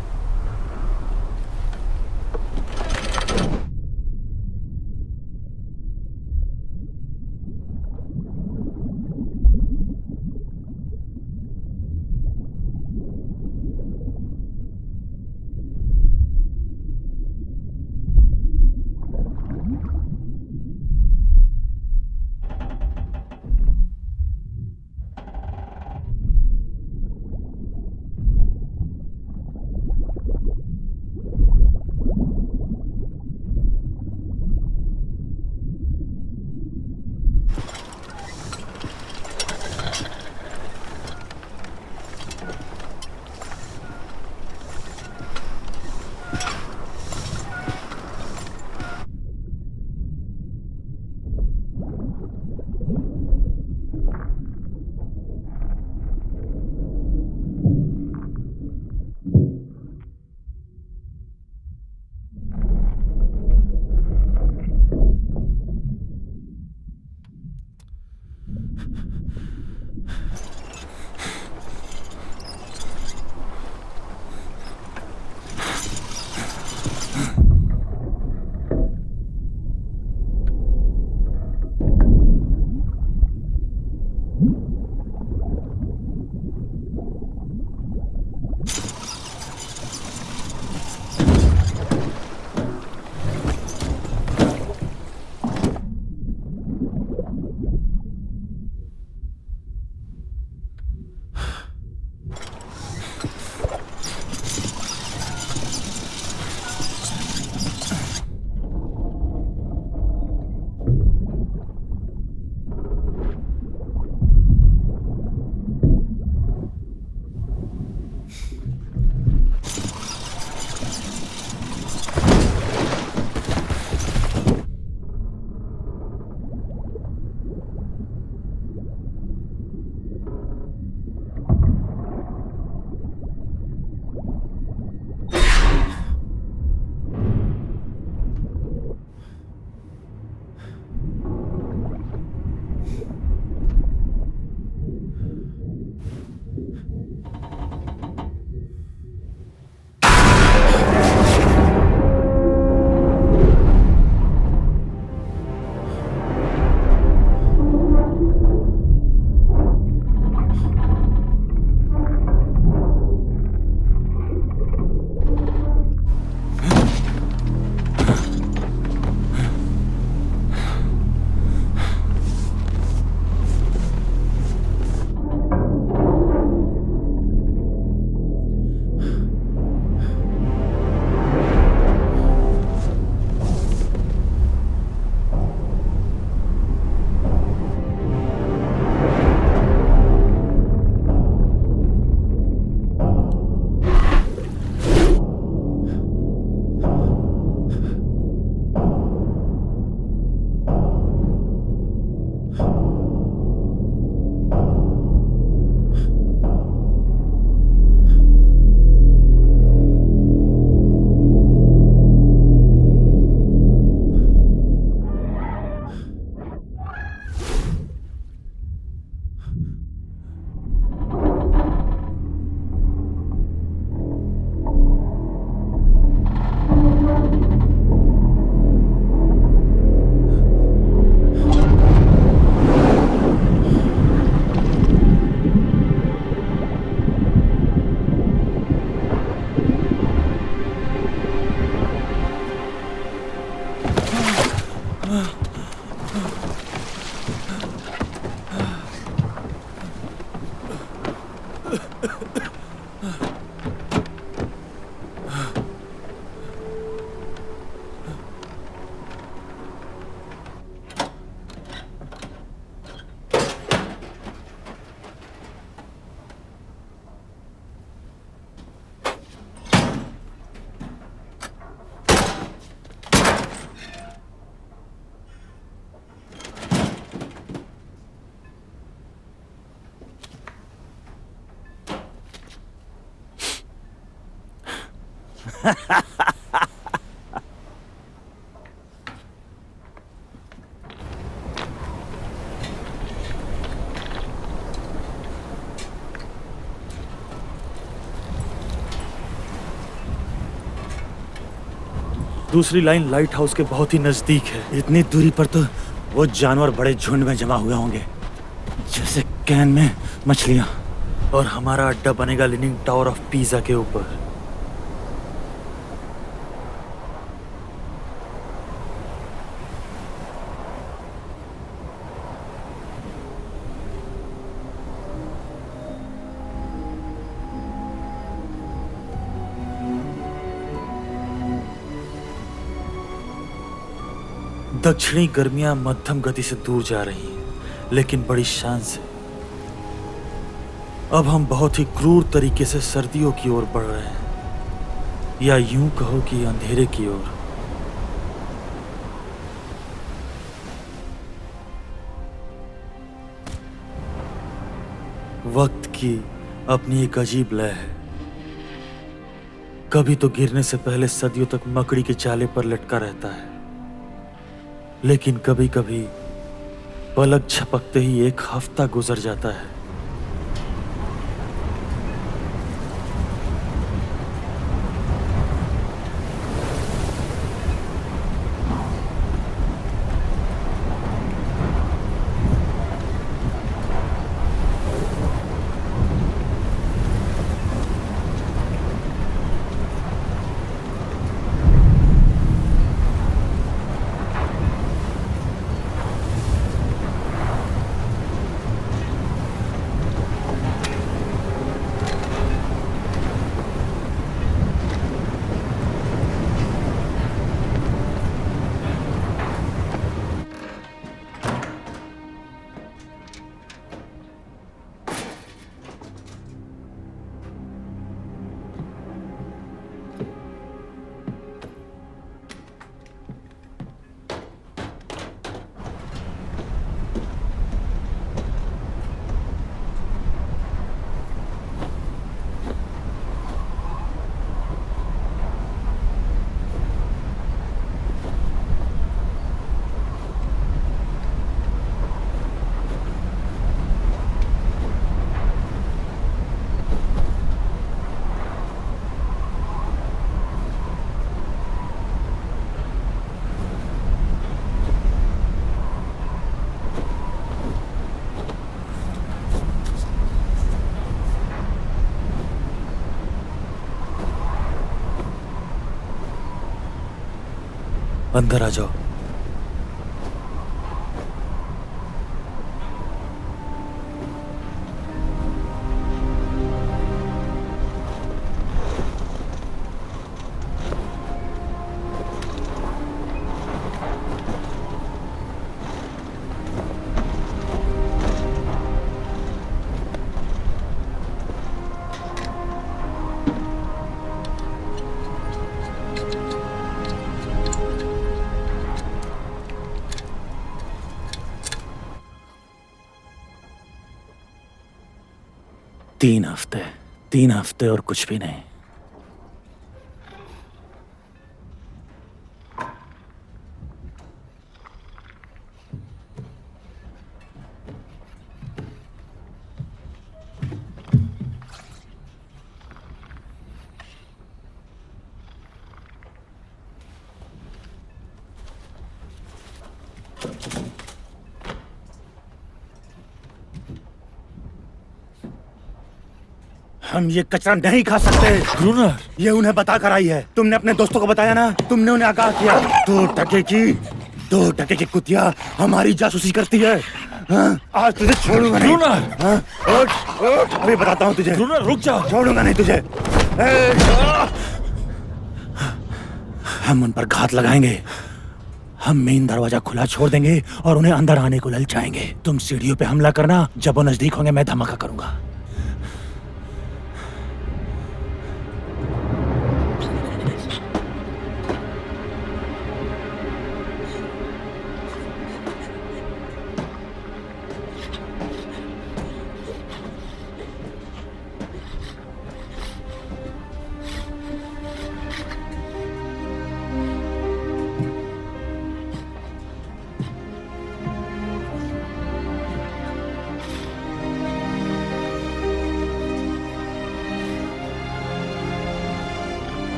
दूसरी लाइन लाइट हाउस के बहुत ही नजदीक है। इतनी दूरी पर तो वो जानवर बड़े झुंड में जमा हुए होंगे, जैसे कैन में मछलियां। और हमारा अड्डा बनेगा लीनिंग टावर ऑफ पिज़ा के ऊपर। दक्षिणी गर्मियां मध्यम गति से दूर जा रही हैं, लेकिन बड़ी शान से। अब हम बहुत ही क्रूर तरीके से सर्दियों की ओर बढ़ रहे हैं, या यूं कहो कि अंधेरे की ओर। वक्त की अपनी एक अजीब लय है। कभी तो गिरने से पहले सदियों तक मकड़ी के चाले पर लटका रहता है, लेकिन कभी कभी पलक झपकते ही एक हफ्ता गुजर जाता है। अंदर आ जाओ। तीन हफ्ते और कुछ भी नहीं। हम ये कचरा नहीं खा सकते। ब्रूनर, ये उन्हें बता कर आई है। तुमने अपने दोस्तों को बताया ना, तुमने उन्हें आगाह किया। 2 टके की कुतिया हमारी जासूसी करती है। हाँ? आज तुझे छोड़ूंगा नहीं। ब्रूनर, हाँ? उठ, अभी बताता हूँ तुझे। ब्रूनर रुक जा। छोड़ूंगा नहीं तुझे। हम उन पर घात लगाएंगे। हम मेन दरवाजा खुला छोड़ देंगे और उन्हें अंदर आने को ललचाएंगे। तुम सीढ़ियों पे हमला करना, जब वो नजदीक होंगे मैं धमाका करूंगा।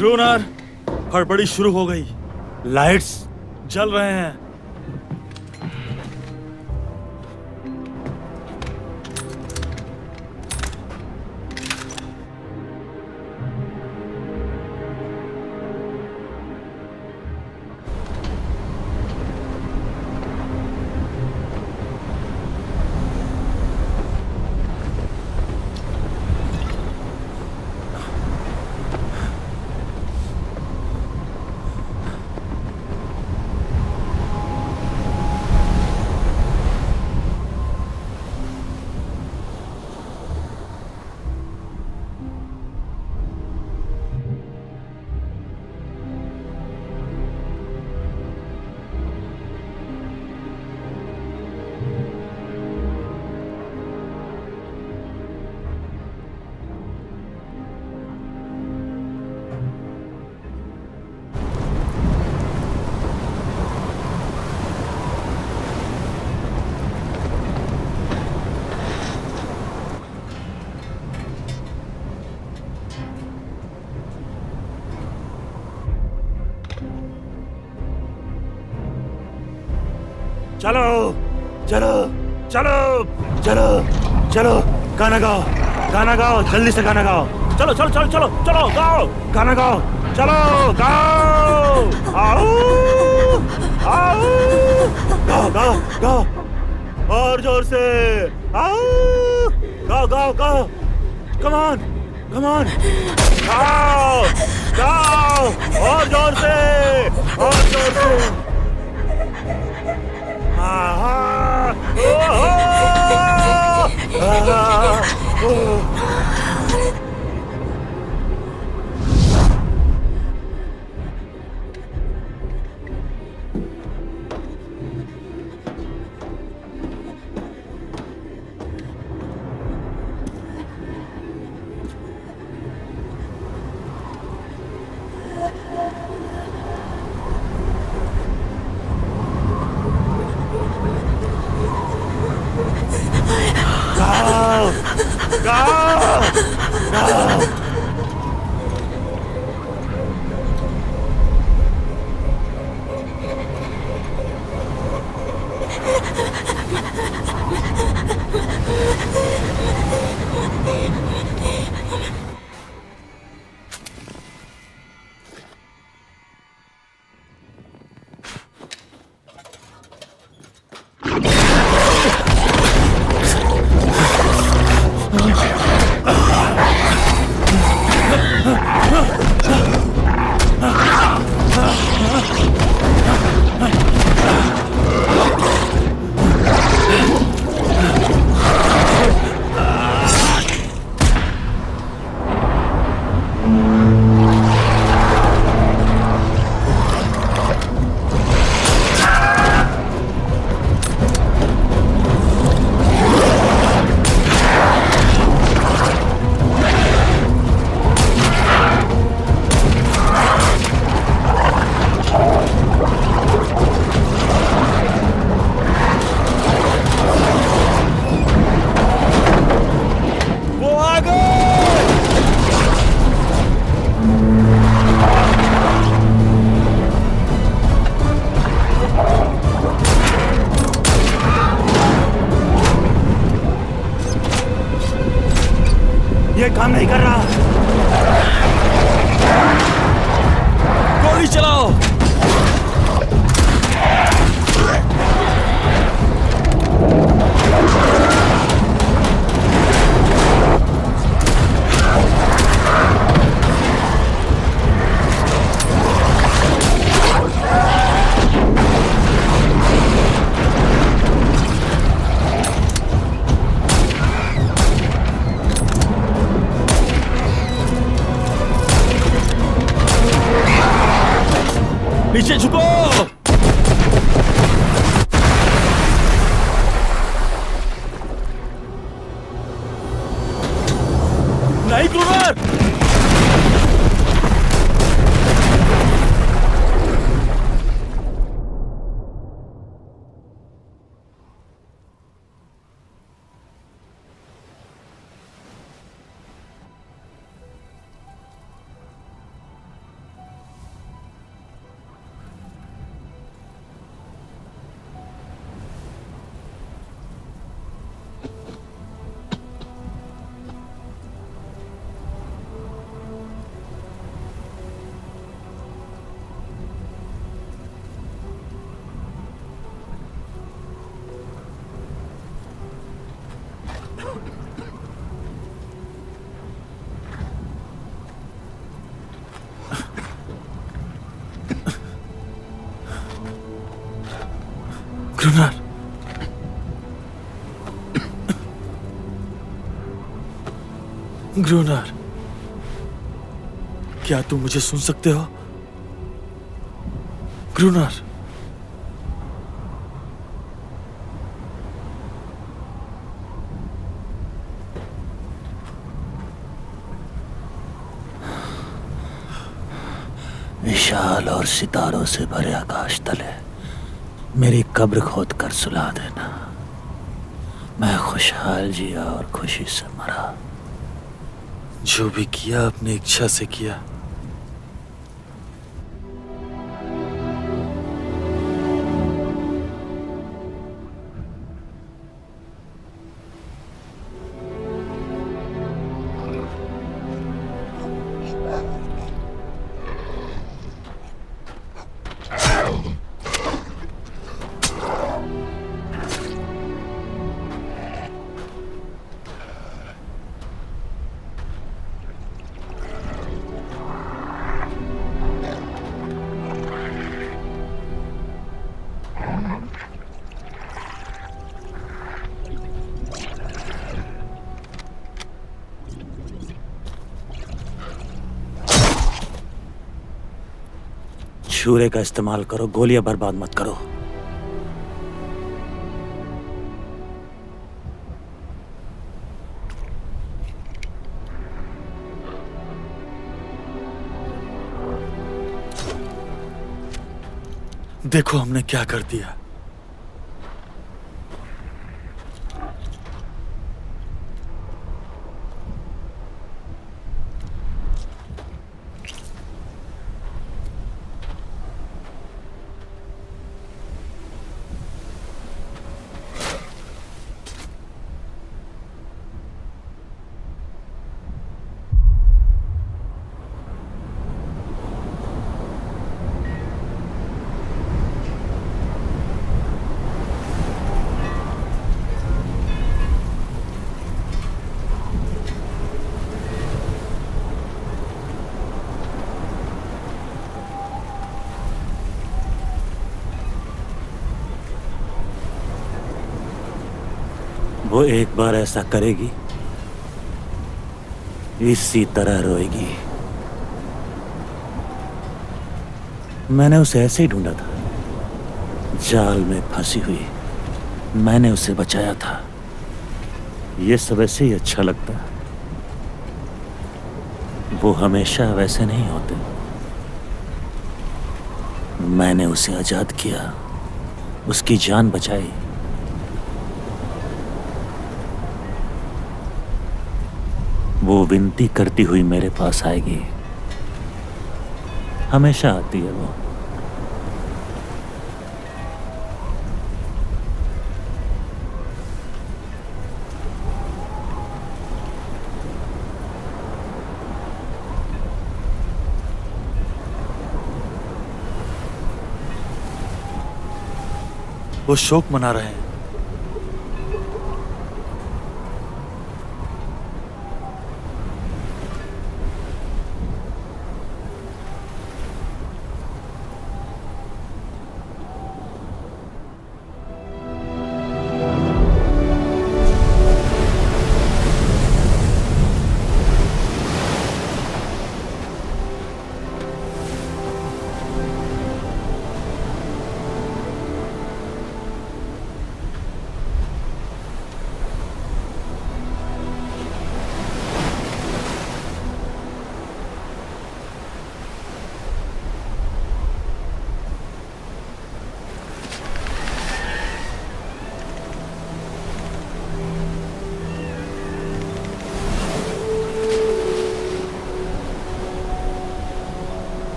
क्रूनर, हड़बड़ी शुरू हो गई। लाइट्स जल रहे हैं। चलो चलो चलो चलो चलो, गाना गाओ, गाना गाओ, जल्दी से गाना गाओ। चलो चलो चलो चलो चलो, गाओ, गाना गाओ, चलो गाओ, आओ आओ, गाओ गाओ गाओ, और जोर से आओ, गाओ गाओ गाओ, कम ऑन कम ऑन, गाओ गाओ, और जोर से, और जोर से। ये काम नहीं कर रहा। गोली चलाओ। नीचे झुको। नहीं क्रूनर, ग्रुनार, ग्रुनार, क्या तुम मुझे सुन सकते हो? ग्रुनार, विशाल और सितारों से भरे आकाश तले मेरी कब्र खोद कर सुला देना। मैं खुशहाल जिया और खुशी से मरा। जो भी किया अपनी इच्छा से किया। छुरे का इस्तेमाल करो, गोलियां बर्बाद मत करो। देखो हमने क्या कर दिया। वो एक बार ऐसा करेगी, इसी तरह रोएगी। मैंने उसे ऐसे ही ढूंढा था, जाल में फंसी हुई। मैंने उसे बचाया था। ये सब ऐसे ही अच्छा लगता। वो हमेशा वैसे नहीं होते। मैंने उसे आजाद किया, उसकी जान बचाई। वो विनती करती हुई मेरे पास आएगी। हमेशा आती है वो। वो शोक मना रहे हैं।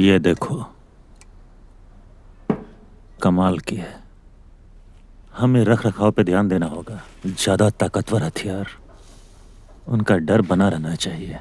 ये देखो, कमाल की है। हमें रख रखाव पे ध्यान देना होगा। ज्यादा ताकतवर हथियार, उनका डर बना रहना चाहिए।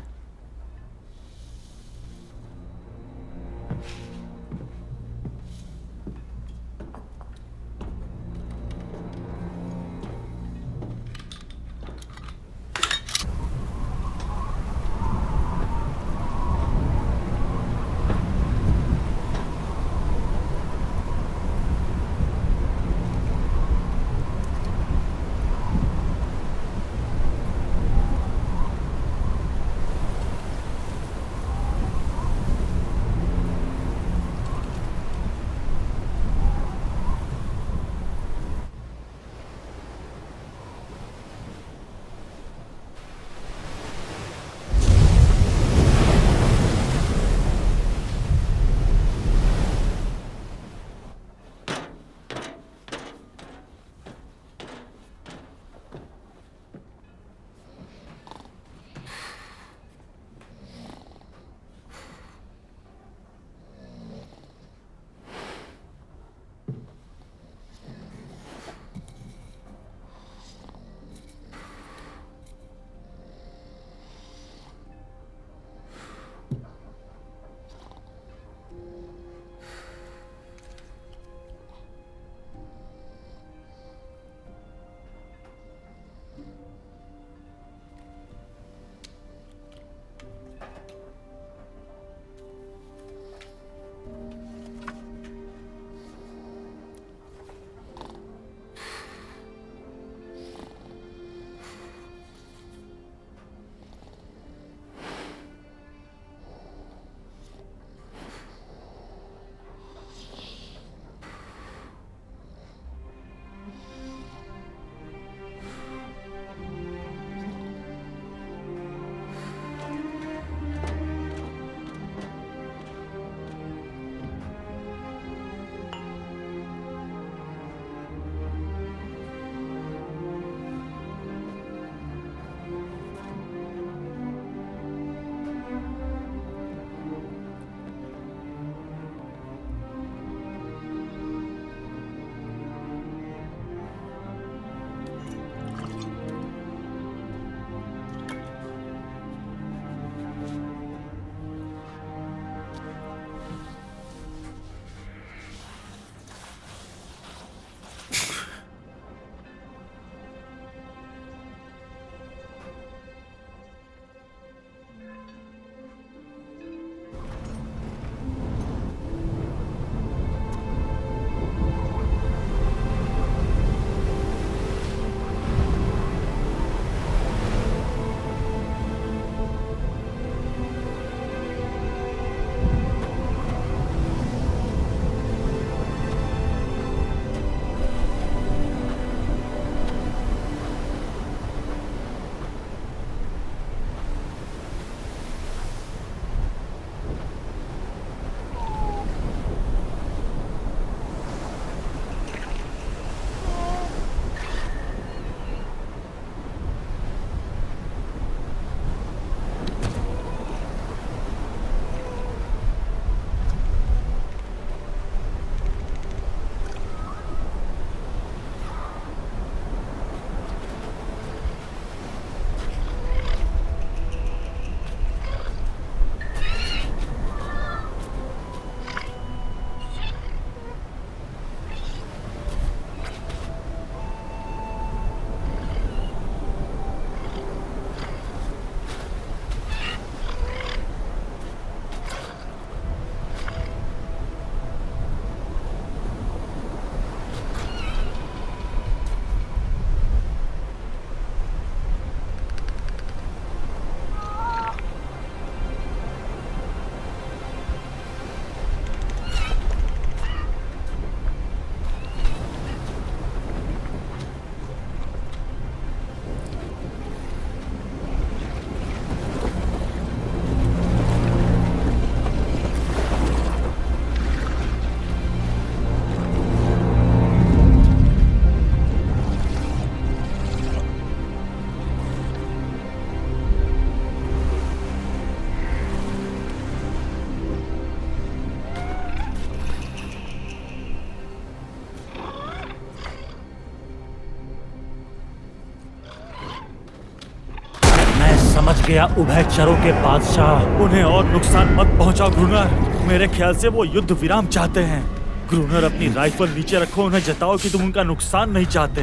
समझ गया उभयचरों के बादशाह। उन्हें और नुकसान मत पहुंचाओ ग्रुनर। मेरे ख्याल से वो युद्ध विराम चाहते हैं। ग्रुनर, अपनी राइफल नीचे रखो, उन्हें जताओ कि तुम उनका नुकसान नहीं चाहते।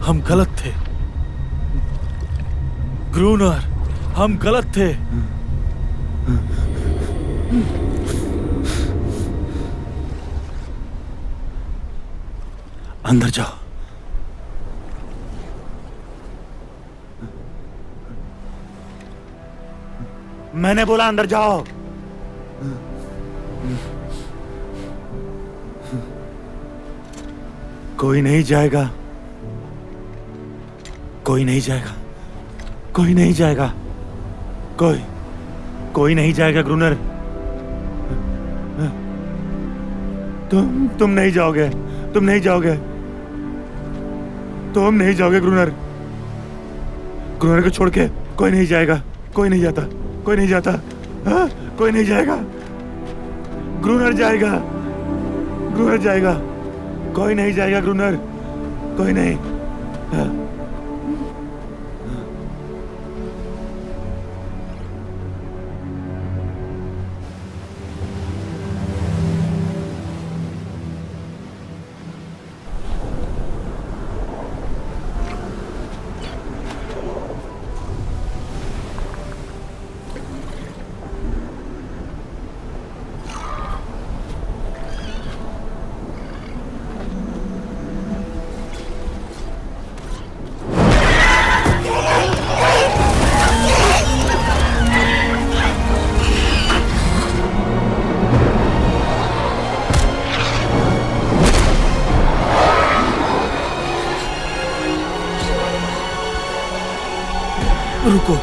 हम गलत थे ग्रुनर, हम गलत थे। अंदर जाओ। मैंने बोला अंदर जाओ। कोई नहीं जाएगा, कोई नहीं जाएगा, कोई नहीं जाएगा, कोई नहीं जाएगा ग्रुनर। तुम नहीं जाओगे, तुम नहीं जाओगे, तुम नहीं जाओगे ग्रुनर। ग्रुनर को छोड़ के कोई नहीं जाएगा, कोई नहीं जाता, कोई नहीं जाता, हाँ? कोई नहीं जाएगा। ग्रुनर जाएगा, ग्रुनर जाएगा, कोई नहीं जाएगा ग्रुनर, कोई नहीं। हाँ? रुको,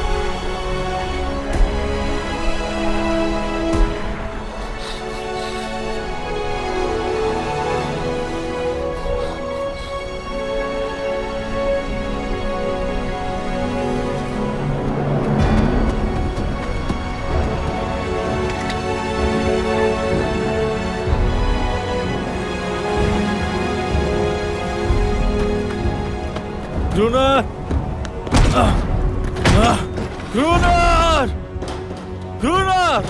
ग्रुनर, ग्रुनर, ग्रुनर,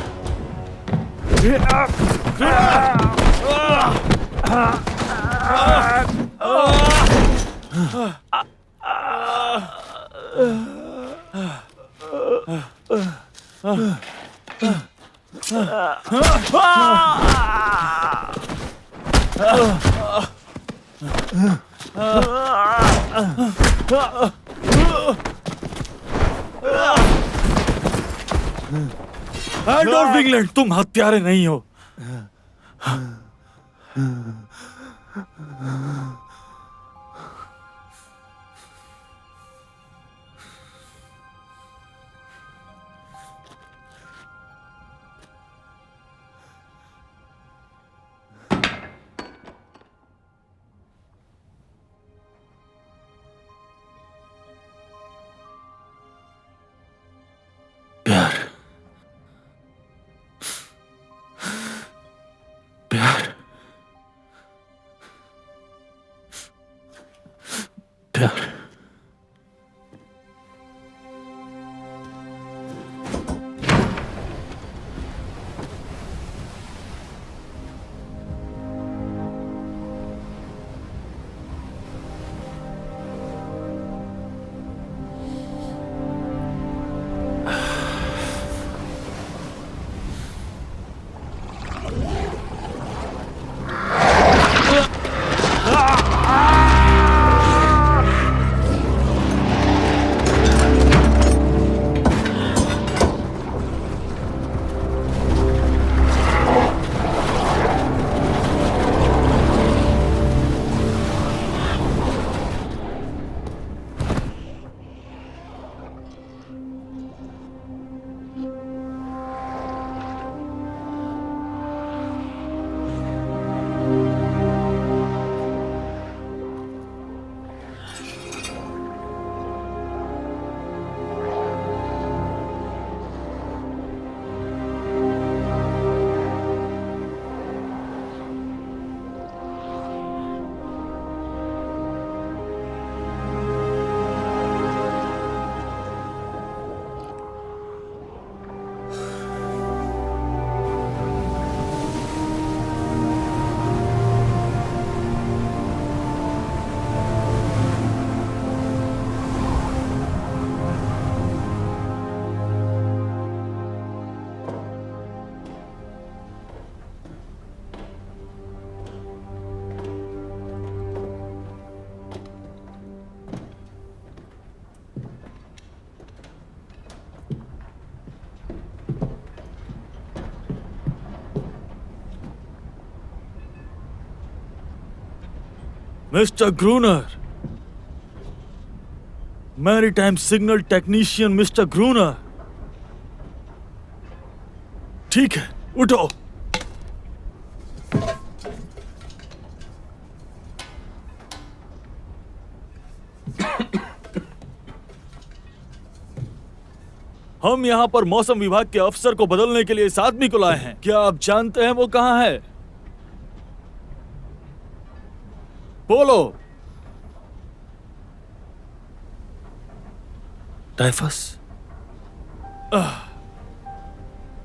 एडोल्फ इंग्लैंड, तुम हत्यारे नहीं हो। प्यार, प्यार, mister ग्रूनर, maritime signal technician mister ग्रूनर। ठीक है, उठो। हम यहाँ पर मौसम विभाग के अफसर को बदलने के लिए इस आदमी को लाए हैं। क्या आप जानते हैं वो कहाँ है? बोलो। टाइफस?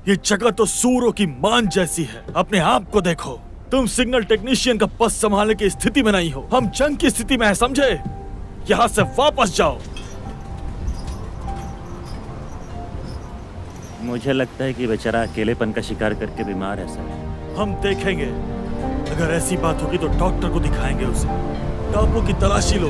ये जगह तो सूरों की मान जैसी है। अपने आप को देखो। तुम सिग्नल टेक्नीशियन का पद संभालने की स्थिति में नहीं हो। हम जंग की स्थिति में हैं, समझे? यहां से वापस जाओ। मुझे लगता है कि बेचारा अकेलेपन का शिकार करके बीमार है सर। हम देखेंगे। अगर ऐसी बात होगी तो डॉक्टर को दिखाएंगे उसे। टापू की तलाशी लो।